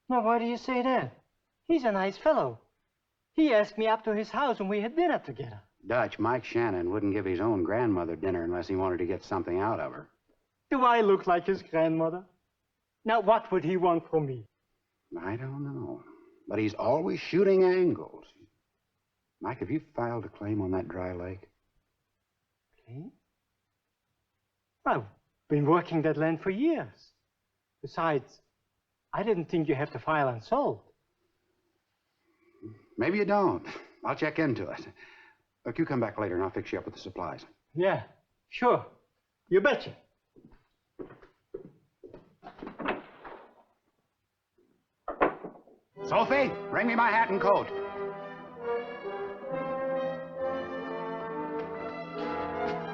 Now, why do you say that? He's a nice fellow. He asked me up to his house and we had dinner together. Dutch, Mike Shannon wouldn't give his own grandmother dinner unless he wanted to get something out of her. Do I look like his grandmother? Now, what would he want from me? I don't know. But he's always shooting angles. Mike, have you filed a claim on that dry lake? Claim? I've been working that land for years. Besides, I didn't think you have to file on salt. Maybe you don't. I'll check into it. Look, you come back later and I'll fix you up with the supplies. Yeah, sure. You betcha. Sophie, bring me my hat and coat.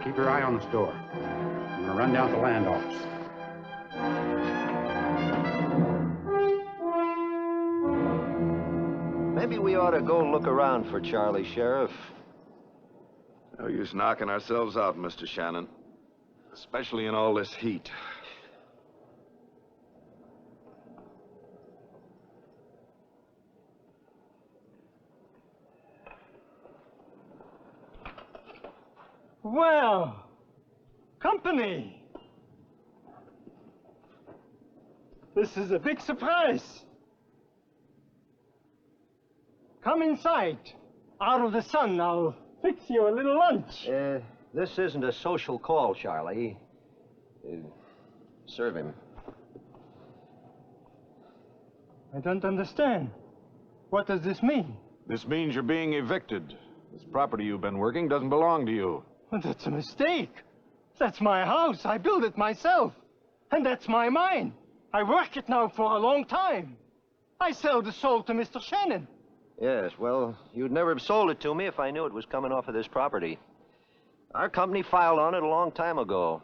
Keep your eye on the store. I'm going to run down to the land office. Maybe we ought to go look around for Charlie, Sheriff. No use knocking ourselves out, Mr. Shannon. Especially in all this heat. Well, company. This is a big surprise. Come inside. Out of the sun, I'll fix you a little lunch. This isn't a social call, Charlie. Serve him. I don't understand. What does this mean? This means you're being evicted. This property you've been working doesn't belong to you. Well, that's a mistake. That's my house. I built it myself. And that's my mine. I work it now for a long time. I sell the soul to Mr. Shannon. Yes, well, you'd never have sold it to me if I knew it was coming off of this property. Our company filed on it a long time ago.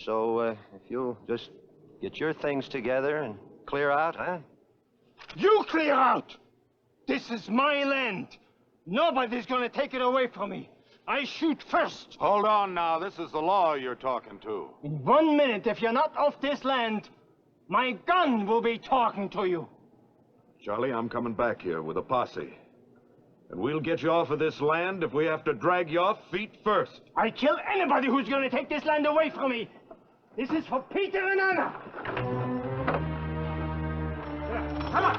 So, if you'll just get your things together and clear out, huh? You clear out! This is my land. Nobody's gonna take it away from me. I shoot first. Hold on now. This is the law you're talking to. In 1 minute, if you're not off this land, my gun will be talking to you. Charlie, I'm coming back here with a posse. And we'll get you off of this land if we have to drag you off feet first. I kill anybody who's gonna take this land away from me. This is for Peter and Anna. Come on.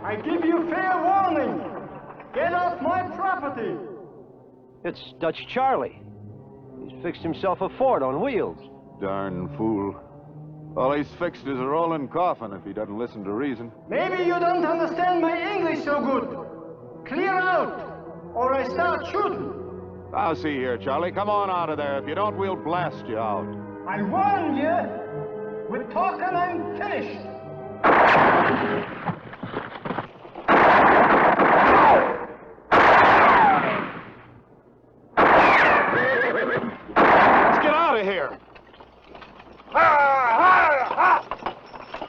I give you fair warning. Get off my property. It's Dutch Charlie. He's fixed himself a fort on wheels. Darn fool. All he's fixed is a rolling coffin if he doesn't listen to reason. Maybe you don't understand my English so good. Clear out, or I start shooting. Now, see here, Charlie. Come on out of there. If you don't, we'll blast you out. I warned you. With talking, I'm finished. Let's get out of here.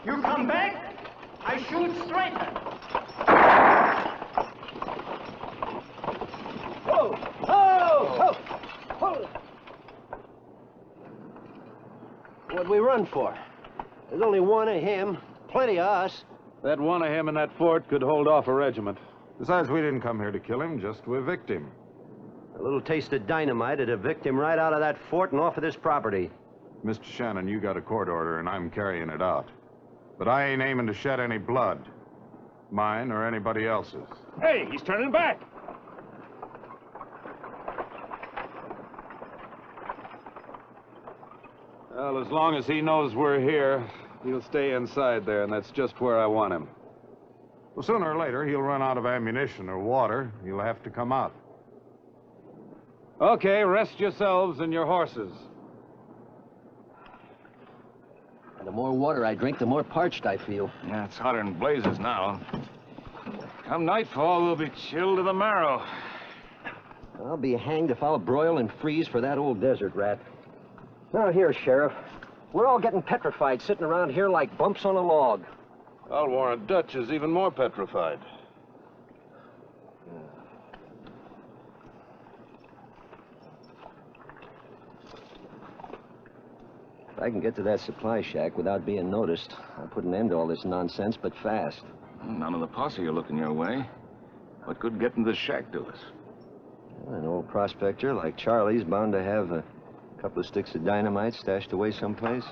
You come back, I shoot straighter. Whoa! Whoa! Whoa! What'd we run for? There's only one of him, plenty of us. That one of him in that fort could hold off a regiment. Besides, we didn't come here to kill him, just to evict him. A little taste of dynamite would evict him right out of that fort and off of this property. Mr. Shannon, you got a court order, and I'm carrying it out. But I ain't aiming to shed any blood. Mine or anybody else's. Hey, he's turning back. Well, as long as he knows we're here, he'll stay inside there, and that's just where I want him. Well, sooner or later, he'll run out of ammunition or water. He'll have to come out. Okay, rest yourselves and your horses. And the more water I drink, the more parched I feel. Yeah, it's hotter than blazes now. Come nightfall, we'll be chilled to the marrow. I'll be hanged if I'll broil and freeze for that old desert rat. Now, here, Sheriff. We're all getting petrified sitting around here like bumps on a log. I'll warrant Dutch is even more petrified. If I can get to that supply shack without being noticed, I'll put an end to all this nonsense, but fast. None of the posse are looking your way. What good getting to the shack do us? Well, an old prospector like Charlie's bound to have a couple of sticks of dynamite stashed away someplace.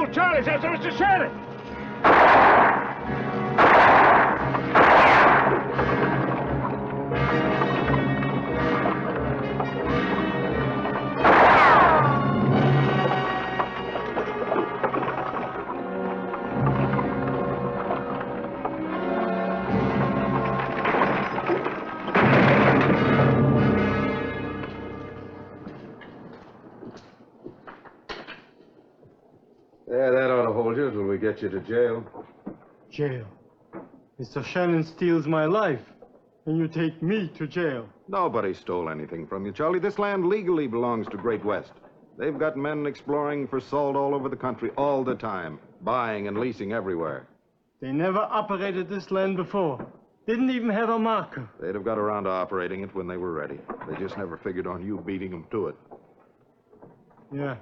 move, Charlie. It's after Mr. Shannon. Yeah, that ought to hold you till we get you to jail. Jail. Mr. Shannon steals my life, and you take me to jail. Nobody stole anything from you, Charlie. This land legally belongs to Great West. They've got men exploring for salt all over the country all the time, buying and leasing everywhere. They never operated this land before. Didn't even have a marker. They'd have got around to operating it when they were ready. They just never figured on you beating them to it. Yeah.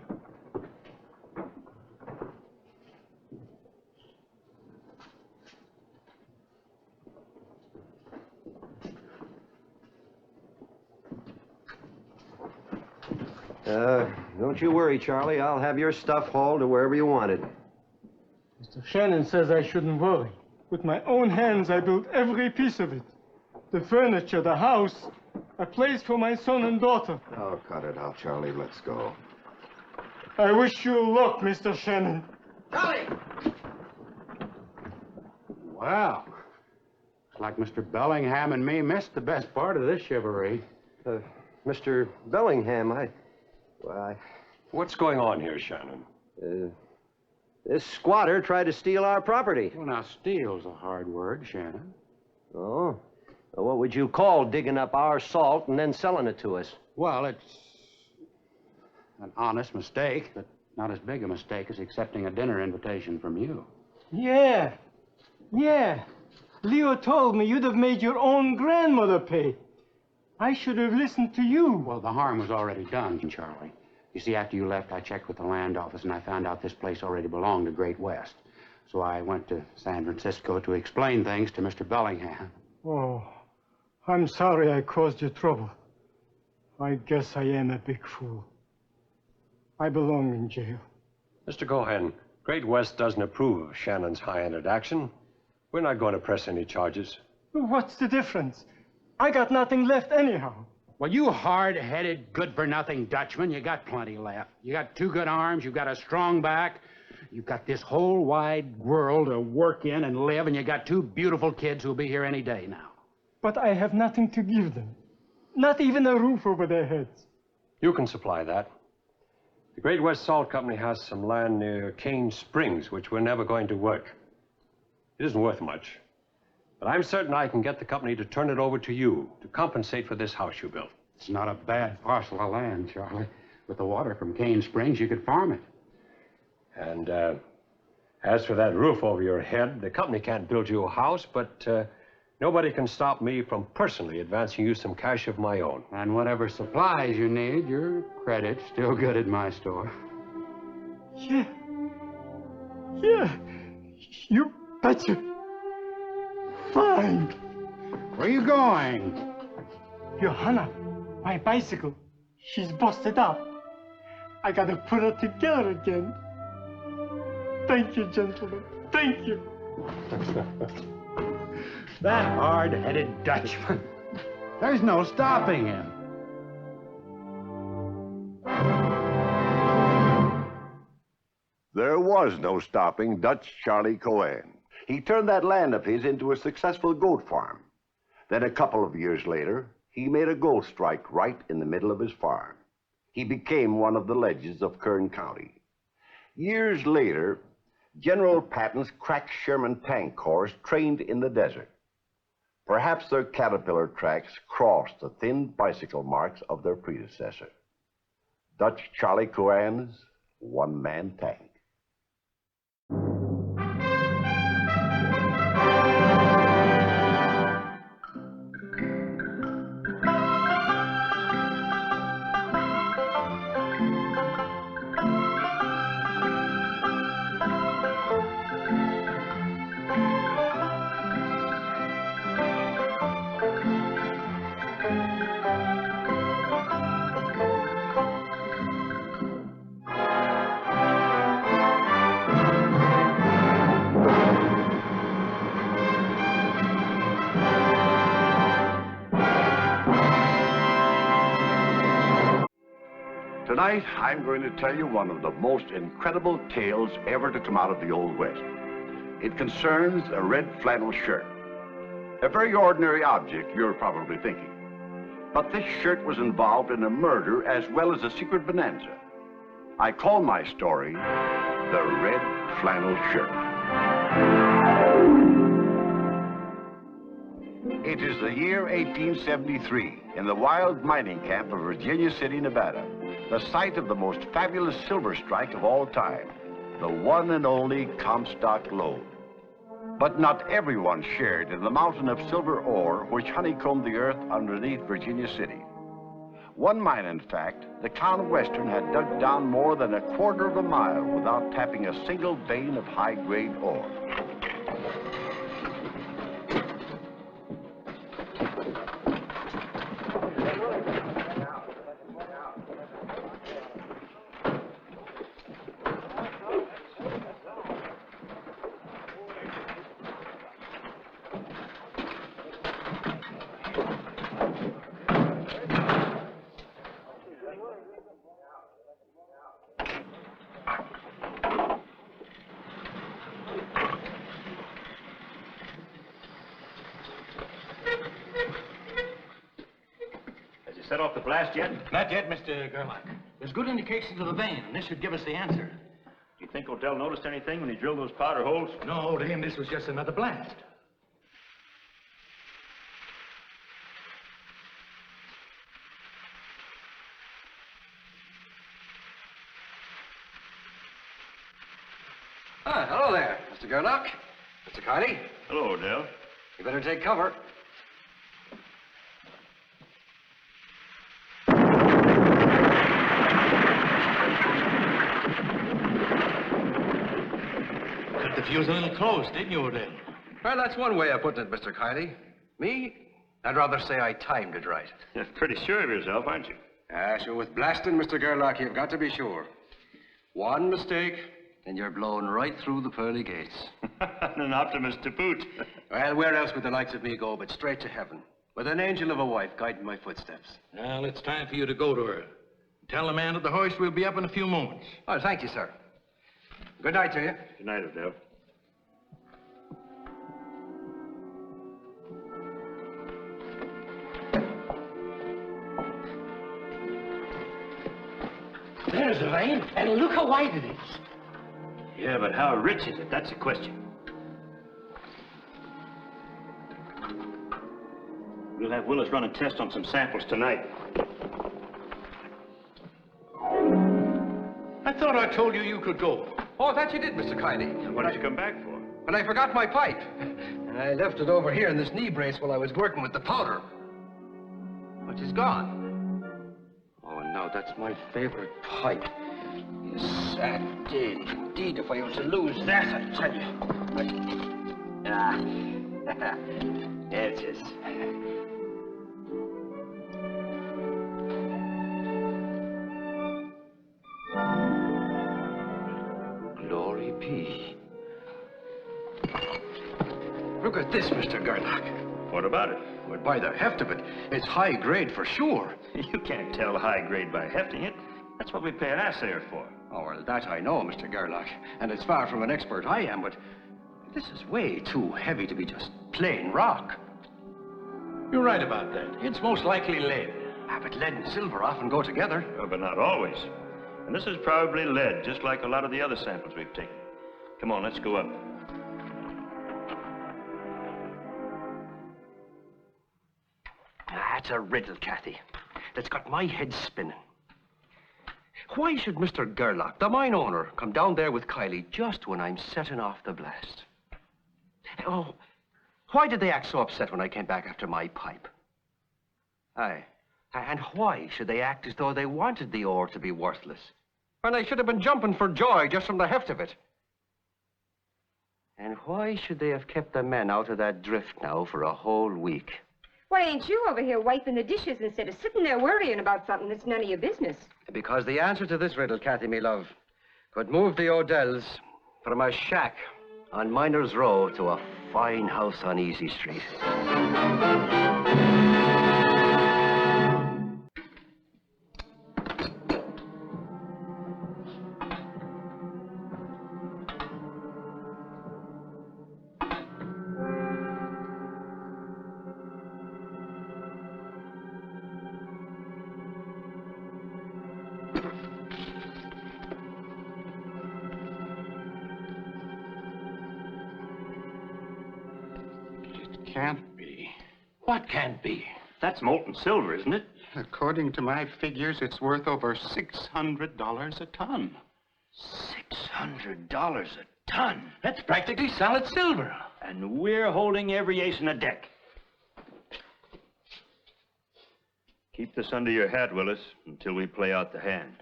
Don't you worry, Charlie. I'll have your stuff hauled to wherever you want it. Mr. Shannon says I shouldn't worry. With my own hands, I built every piece of it. The furniture, the house, a place for my son and daughter. Oh, cut it out, Charlie. Let's go. I wish you luck, Mr. Shannon. Charlie! Well, looks like Mr. Bellingham and me missed the best part of this chivalry. Mr. Bellingham, What's going on here, Shannon? This squatter tried to steal our property. Well, now, steal's a hard word, Shannon. Oh? Well, what would you call digging up our salt and then selling it to us? Well, it's an honest mistake, but not as big a mistake as accepting a dinner invitation from you. Yeah. Leo told me you'd have made your own grandmother pay. I should have listened to you. Well, the harm was already done, Charlie. You see, after you left, I checked with the land office, and I found out this place already belonged to Great West. So I went to San Francisco to explain things to Mr. Bellingham. Oh, I'm sorry I caused you trouble. I guess I am a big fool. I belong in jail. Mr. Cohen, Great West doesn't approve of Shannon's high-handed action. We're not going to press any charges. What's the difference? I got nothing left anyhow. Well, you hard-headed, good-for-nothing Dutchman, you got plenty left. You got 2 good arms, you got a strong back, you've got this whole wide world to work in and live, and you got 2 beautiful kids who'll be here any day now. But I have nothing to give them. Not even a roof over their heads. You can supply that. The Great West Salt Company has some land near Cane Springs, which we're never going to work. It isn't worth much. But I'm certain I can get the company to turn it over to you to compensate for this house you built. It's not a bad parcel of land, Charlie. With the water from Cane Springs, you could farm it. And as for that roof over your head, the company can't build you a house, but nobody can stop me from personally advancing you some cash of my own. And whatever supplies you need, your credit's still good at my store. Yeah. You betcha. Fine. Where are you going? Johanna, my bicycle. She's busted up. I gotta put her together again. Thank you, gentlemen. Thank you. That hard-headed Dutchman. There's no stopping him. There was no stopping Dutch Charlie Cohen. He turned that land of his into a successful goat farm. Then a couple of years later, he made a gold strike right in the middle of his farm. He became one of the legends of Kern County. Years later, General Patton's crack Sherman tank corps trained in the desert. Perhaps their caterpillar tracks crossed the thin bicycle marks of their predecessor. Dutch Charlie Cohen's one-man tank. Tonight, I'm going to tell you one of the most incredible tales ever to come out of the Old West. It concerns a red flannel shirt. A very ordinary object, you're probably thinking. But this shirt was involved in a murder as well as a secret bonanza. I call my story, The Red Flannel Shirt. It is the year 1873 in the wild mining camp of Virginia City, Nevada, the site of the most fabulous silver strike of all time, the one and only Comstock lode. But not everyone shared in the mountain of silver ore which honeycombed the earth underneath Virginia City. One mine, in fact, the Crown of Western had dug down more than a quarter of a mile without tapping a single vein of high-grade ore. Set off the blast yet? Not yet, Mr. Gerlach. There's good indications of a vein, and this should give us the answer. Do you think Odell noticed anything when he drilled those powder holes? No, to him, this was just another blast. Ah, hello there, Mr. Gerlach. Mr. Kiley. Hello, Odell. You better take cover. Cut the fuse a little close, didn't you, Odell? Well, that's one way of putting it, Mr. Kiley. Me, I'd rather say I timed it right. You're pretty sure of yourself, aren't you? Ah, sure, with blasting, Mr. Gerlach, you've got to be sure. One mistake, and you're blown right through the pearly gates. An optimist to boot. Well, where else would the likes of me go but straight to heaven, with an angel of a wife guiding my footsteps? Well, it's time for you to go to her. Tell the man at the hoist we'll be up in a few moments. Oh, thank you, sir. Good night to you. Good night, Odell. There's the vein, and look how wide it is. Yeah, but how rich is it? That's the question. We'll have Willis run a test on some samples tonight. I thought I told you you could go. Oh, that you did, Mr. Kiley. What did you come back for? But I forgot my pipe. And I left it over here in this knee brace while I was working with the powder. But it's gone. Oh, no, that's my favorite pipe. You sad day, indeed, if I was to lose that, I tell you. There it is. Glory be. Look at this, Mr. Gerlach. What about it? Well, by the heft of it, it's high grade for sure. You can't tell high grade by hefting it. That's what we pay an assayer for. Oh, well, that I know, Mr. Gerlach. And as far from an expert I am, but this is way too heavy to be just plain rock. You're right about that. It's most likely lead. Ah, but lead and silver often go together. Oh, but not always. And this is probably lead, just like a lot of the other samples we've taken. Come on, let's go up. That's a riddle, Kathy. That's got my head spinning. Why should Mr. Gerlach, the mine owner, come down there with Kiley just when I'm setting off the blast? Oh, why did they act so upset when I came back after my pipe? Aye. And why should they act as though they wanted the ore to be worthless? When they should have been jumping for joy just from the heft of it. And why should they have kept the men out of that drift now for a whole week? Why ain't you over here wiping the dishes instead of sitting there worrying about something that's none of your business? Because the answer to this riddle, Kathy, me love, could move the Odells from a shack on Miners Row to a fine house on Easy Street. can't be. What can't be? That's molten silver, isn't it? According to my figures, it's worth over $600 a ton. $600 a ton? That's practically solid silver. And we're holding every ace in the deck. Keep this under your hat, Willis, until we play out the hand.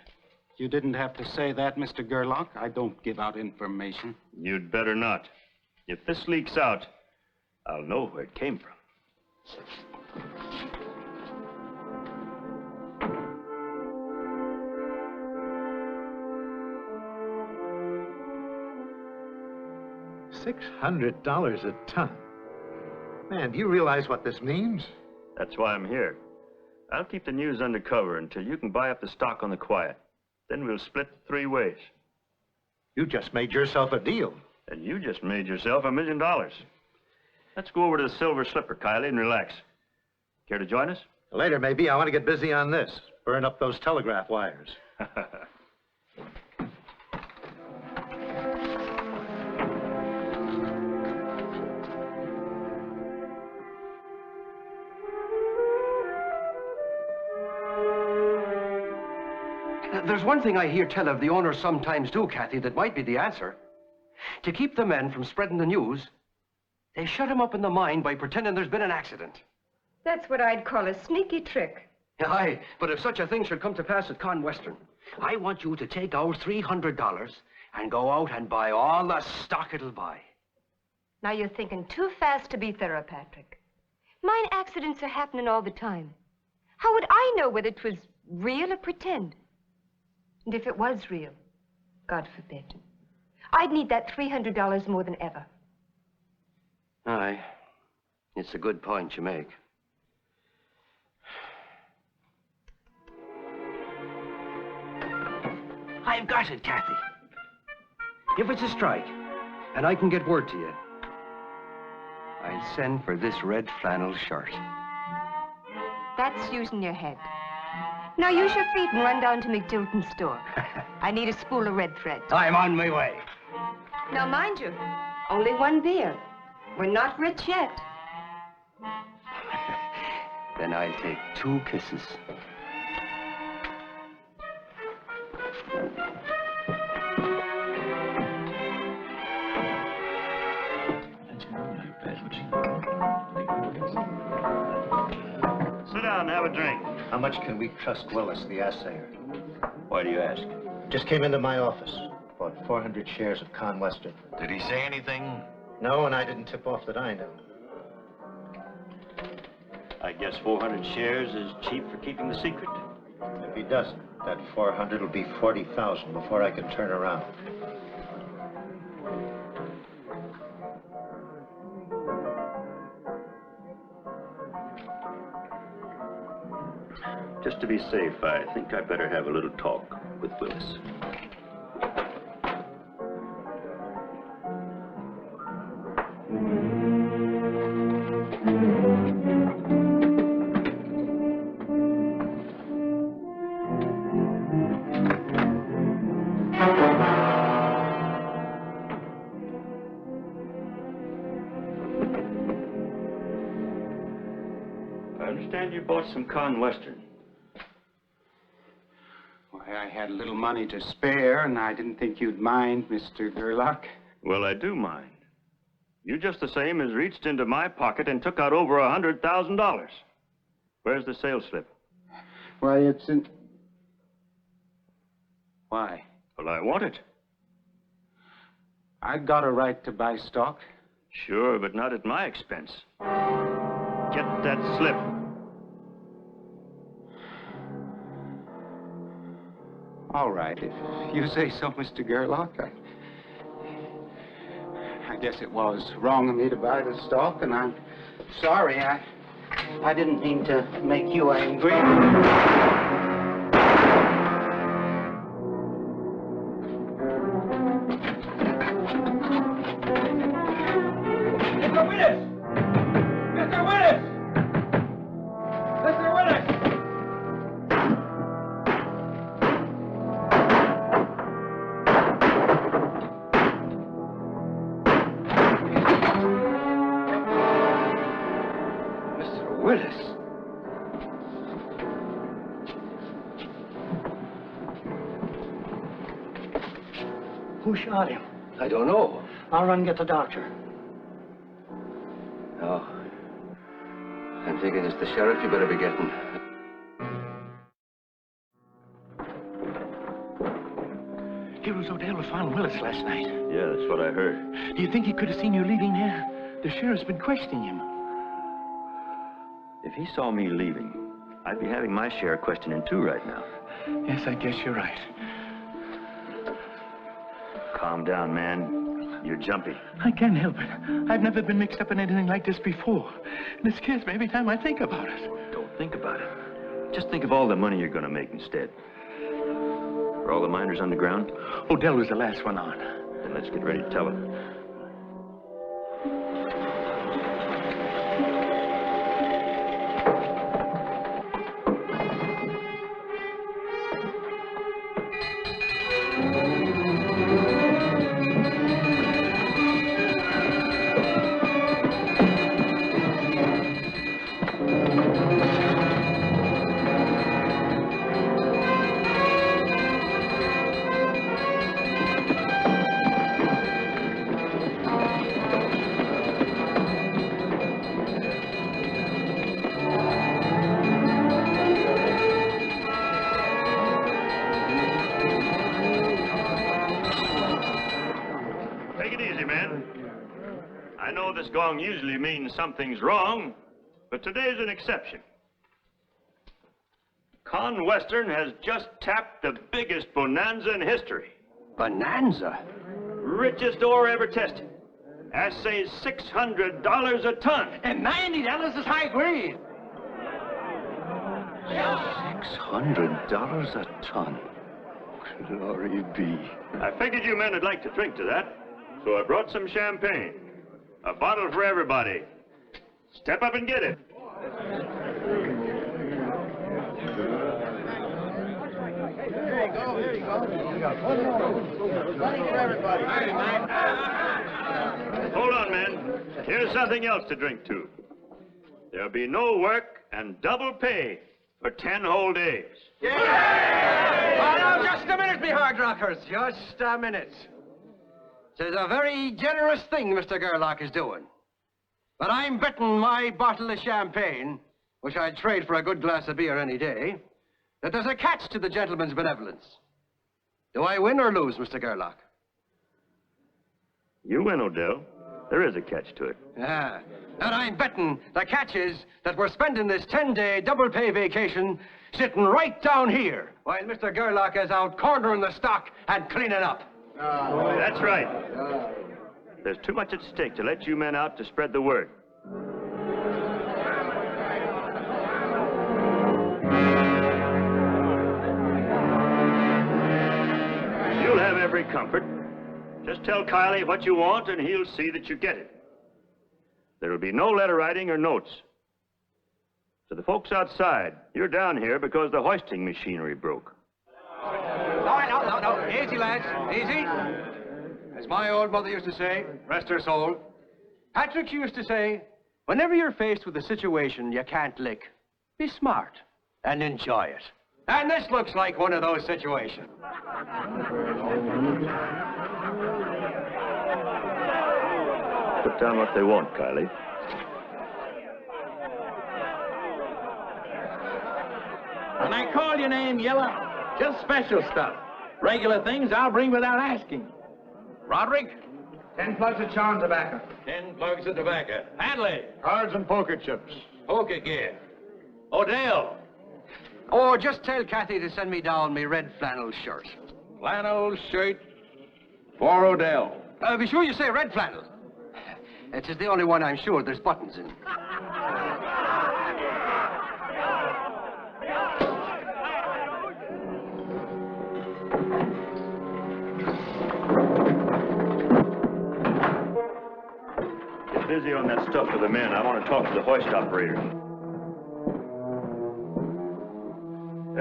You didn't have to say that, Mr. Gerlach. I don't give out information. You'd better not. If this leaks out, I'll know where it came from. $600 a ton. Man, do you realize what this means? That's why I'm here. I'll keep the news undercover until you can buy up the stock on the quiet. Then we'll split 3 ways. You just made yourself a deal. And you just made yourself $1 million. Let's go over to the Silver Slipper, Kylie, and relax. Care to join us? Later, maybe. I want to get busy on this. Burn up those telegraph wires. There's one thing I hear tell of the owners sometimes do, Kathy, that might be the answer. To keep the men from spreading the news, they shut 'em up in the mine by pretending there's been an accident. That's what I'd call a sneaky trick. Aye, but if such a thing should come to pass at Con Western, I want you to take out $300 and go out and buy all the stock it'll buy. Now you're thinking too fast to be thorough, Patrick. Mine accidents are happening all the time. How would I know whether it was real or pretend? And if it was real, God forbid, I'd need that $300 more than ever. Aye, it's a good point you make. I've got it, Kathy. If it's a strike, and I can get word to you, I'll send for this red flannel shirt. That's using your head. Now use your feet and run down to McDilton's store. I need a spool of red thread. I'm on my way. Now mind you, only 1 beer. We're not rich yet. Then I'll take 2 kisses. Sit down and have a drink. How much can we trust Willis, the assayer? Why do you ask? Just came into my office. Bought 400 shares of Con Western. Did he say anything? No, and I didn't tip off that I knew. I guess 400 shares is cheap for keeping the secret. If he doesn't, that 400 will be 40,000 before I can turn around. Just to be safe, I think I better have a little talk with Willis. I understand you bought some Con Western. I had a little money to spare, and I didn't think you'd mind, Mr. Gerlach. Well, I do mind. You just the same as reached into my pocket and took out over $100,000. Where's the sales slip? Why, it's in... Why? Well, I want it. I got a right to buy stock. Sure, but not at my expense. Get that slip. All right, if you say so, Mr. Gerlach. I guess it was wrong of me to buy the stock, and I'm sorry. I didn't mean to make you angry. Mr. Willis! Mr. Willis! Mr. Willis! Willis. Who shot him? I don't know. I'll run and get the doctor. No. I'm thinking it's the sheriff you better be getting. Heroes Odell found Willis last night. Yeah, that's what I heard. Do you think he could have seen you leaving there? The sheriff's been questioning him. If he saw me leaving, I'd be having my share of questioning too right now. Yes, I guess you're right. Calm down, man. You're jumpy. I can't help it. I've never been mixed up in anything like this before. And it scares me every time I think about it. Don't think about it. Just think of all the money you're going to make instead. Are all the miners underground? Odell was the last one on. Then let's get ready to tell him. This gong usually means something's wrong, but today's an exception. Con Western has just tapped the biggest bonanza in history. Bonanza? Richest ore ever tested. Assays $600 a ton. And $90 is high grade. $600 a ton. Glory be. I figured you men would like to drink to that, so I brought some champagne. A bottle for everybody. Step up and get it. Here you go, here you go. For everybody. Hold on, men. Here's something else to drink to. There'll be no work and double pay for 10 whole days. Oh, now, just a minute, me hard rockers. Just a minute. It's a very generous thing Mr. Gerlach is doing. But I'm betting my bottle of champagne, which I'd trade for a good glass of beer any day, that there's a catch to the gentleman's benevolence. Do I win or lose, Mr. Gerlach? You win, Odell. There is a catch to it. Yeah. And I'm betting the catch is that we're spending this 10-day double-pay vacation sitting right down here, while Mr. Gerlach is out cornering the stock and cleaning up. That's right. There's too much at stake to let you men out to spread the word. You'll have every comfort. Just tell Kiley what you want and he'll see that you get it. There'll be no letter writing or notes. To the folks outside, you're down here because the hoisting machinery broke. No. Easy, lads. Easy. As my old mother used to say, rest her soul. Patrick used to say, whenever you're faced with a situation you can't lick, be smart and enjoy it. And this looks like one of those situations. Put down what they want, Kiley. When I call your name, Yella, just special stuff. Regular things I'll bring without asking. Roderick? 10 plugs of Charm tobacco. 10 plugs of tobacco. Hanley? Cards and poker chips. Poker gear. Odell? Oh, just tell Kathy to send me down me red flannel shirt. Flannel shirt for Odell. Be sure you say red flannel. It is the only one I'm sure there's buttons in. Busy on that stuff for the men. I want to talk to the hoist operator.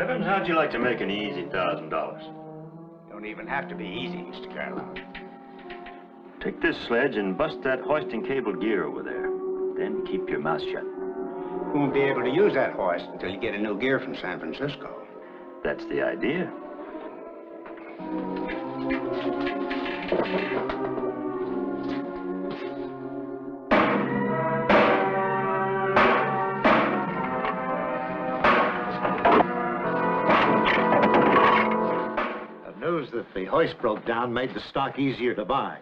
Evans, how'd you like to make an easy $1,000? Don't even have to be easy, Mr. Gerlach. Take this sledge and bust that hoisting cable gear over there. Then keep your mouth shut. We won't be able to use that hoist until you get a new gear from San Francisco. That's the idea. News that the hoist broke down made the stock easier to buy.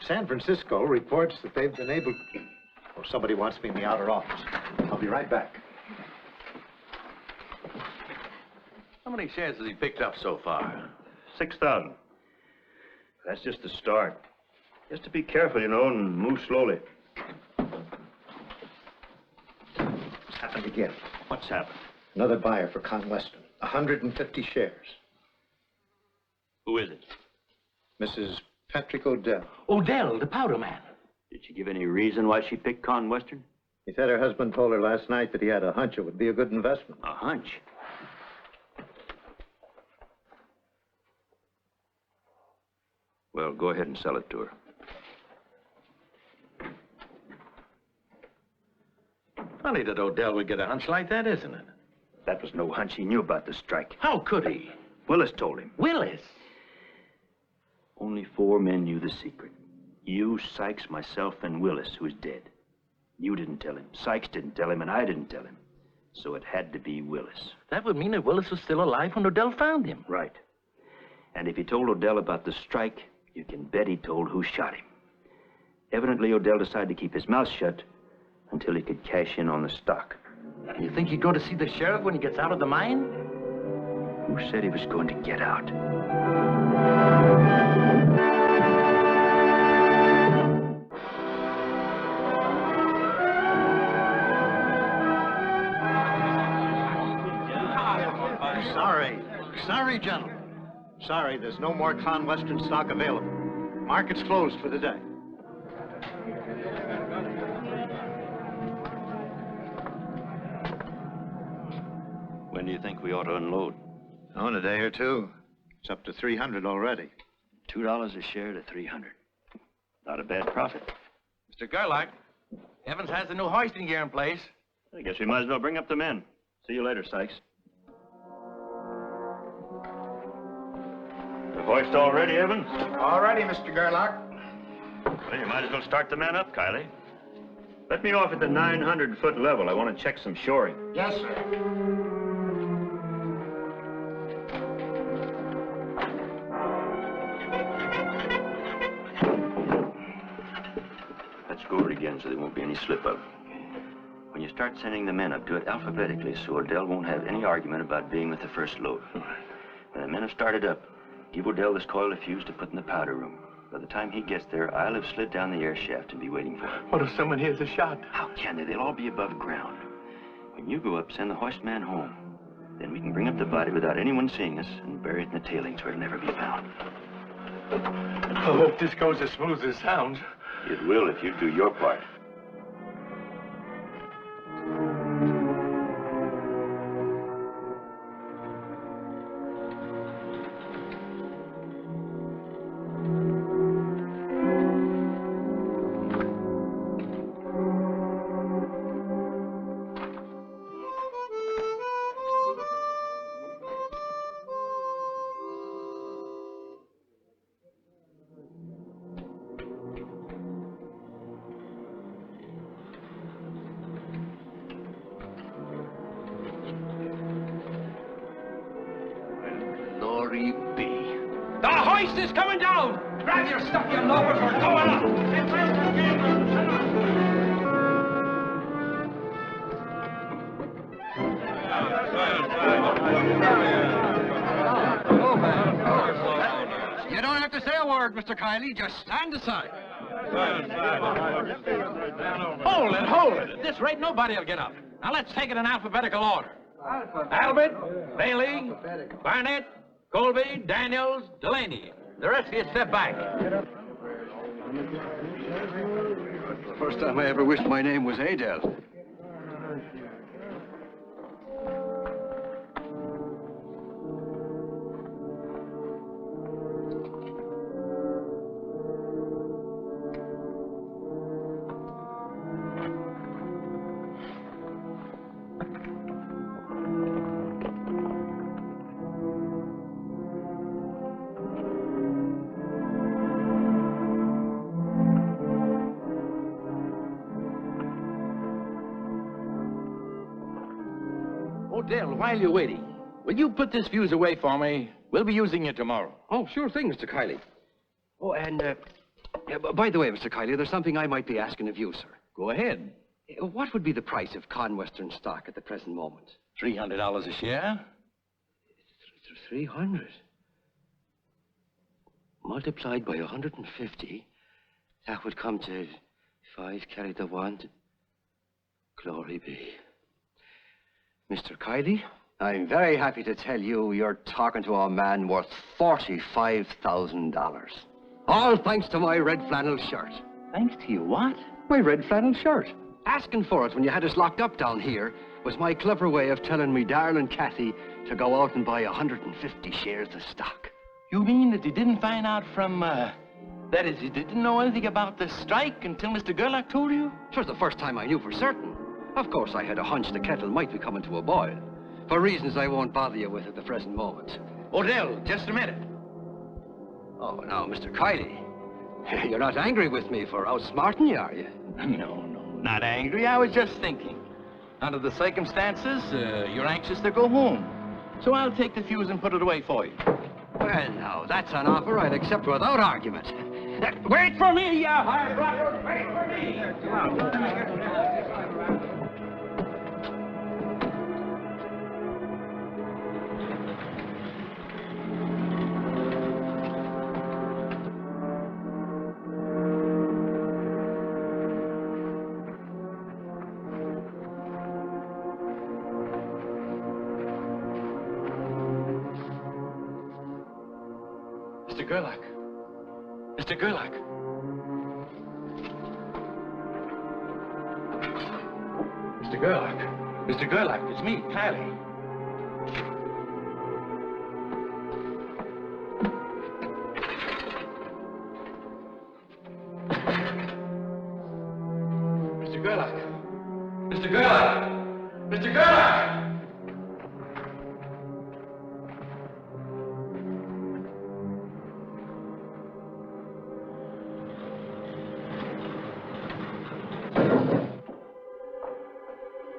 San Francisco reports that they've been able... Oh, somebody wants me in the outer office. I'll be right back. How many shares has he picked up so far? 6,000. That's just the start. Just to be careful, you know, and move slowly. It's happened again. What's happened? Another buyer for Con Weston. 150 shares. Who is it? Mrs. Patrick Odell. Odell, the powder man. Did she give any reason why she picked Con Western? He said her husband told her last night that he had a hunch it would be a good investment. A hunch? Well, go ahead and sell it to her. Funny that Odell would get a hunch like that, isn't it? That was no hunch. He knew about the strike. How could he? Willis told him. Willis? Only 4 men knew the secret. You, Sykes, myself, and Willis, who's dead. You didn't tell him. Sykes didn't tell him, and I didn't tell him. So it had to be Willis. That would mean that Willis was still alive when Odell found him. Right. And if he told Odell about the strike, you can bet he told who shot him. Evidently, Odell decided to keep his mouth shut until he could cash in on the stock. You think he'd go to see the sheriff when he gets out of the mine? Who said he was going to get out? Sorry, gentlemen. Sorry, there's no more Con Western stock available. Market's closed for the day. When do you think we ought to unload? Oh, in a day or two. It's up to 300 already. $2 a share to 300. Not a bad profit. Mr. Gerlach, Evans has the new hoisting gear in place. I guess we might as well bring up the men. See you later, Sykes. The hoist all ready, Evans? All ready, Mr. Gerlach. Well, you might as well start the men up, Kylie. Let me off at the 900-foot level. I want to check some shoring. Yes, sir. Let's go over it again so there won't be any slip-up. When you start sending the men up, do it alphabetically so Odell won't have any argument about being with the first load. When the men have started up, give Odell this coil of fuse to put in the powder room. By the time he gets there, I'll have slid down the air shaft and be waiting for him. What if someone hears a shot? How can they? They'll all be above ground. When you go up, send the hoist man home. Then we can bring up the body without anyone seeing us and bury it in the tailings where it'll never be found. I hope this goes as smooth as it sounds. It will if you do your part. Glory be. The hoist is coming down! Grab your stuff, you loafers, we're going up! You don't have to say a word, Mr. Kiley. Just stand aside. Hold it, hold it. At this rate, nobody will get up. Now let's take it in alphabetical order. Albert, Bailey, Barnett, Colby, Daniels, Delaney. The rest of you step back. First time I ever wished my name was Adele. Dell, while you're waiting, will you put this fuse away for me? We'll be using it tomorrow. Oh, sure thing, Mr. Kiley. Oh, and, by the way, Mr. Kiley, there's something I might be asking of you, sir. Go ahead. What would be the price of Conwestern stock at the present moment? $300 a share. 300? Multiplied by 150, that would come to 5 carry the 1. Glory be. Mr. Kiley, I'm very happy to tell you you're talking to a man worth $45,000. All thanks to my red flannel shirt. Thanks to you what? My red flannel shirt. Asking for it when you had us locked up down here was my clever way of telling me darling Kathy to go out and buy 150 shares of stock. You mean that you didn't find out from, that is, you didn't know anything about the strike until Mr. Gerlach told you? It was the first time I knew for certain. Of course, I had a hunch the kettle might be coming to a boil. For reasons I won't bother you with at the present moment. Odell, just a minute. Oh, now, Mr. Kiley, you're not angry with me for outsmarting you, are you? No, not angry. I was just thinking. Under the circumstances, you're anxious to go home. So I'll take the fuse and put it away for you. Well, now, that's an offer I'd accept without argument. Wait for me, you hard rocker! Wait for me! Mr. Gerlach. Mr. Gerlach. Mr. Gerlach. Mr. Gerlach, it's me, Kylie. Mr. Gerlach. Mr. Gerlach. Mr. Gerlach!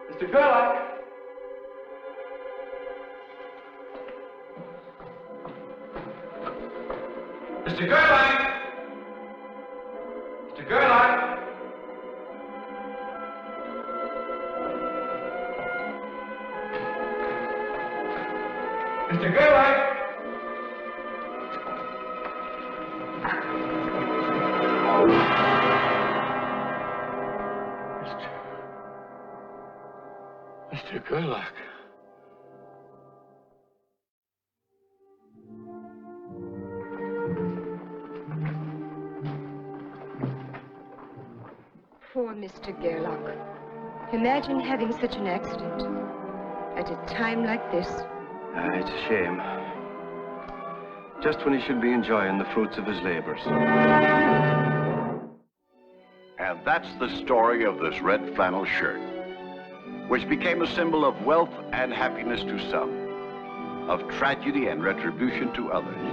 Mr. Gerlach! Mr. Gerlach! Mr. Gerlach! Mr. Gerlach! Mr. Gerlach. Poor Mr. Gerlach. Imagine having such an accident at a time like this. It's a shame. Just when he should be enjoying the fruits of his labors. And that's the story of this red flannel shirt, which became a symbol of wealth and happiness to some, of tragedy and retribution to others.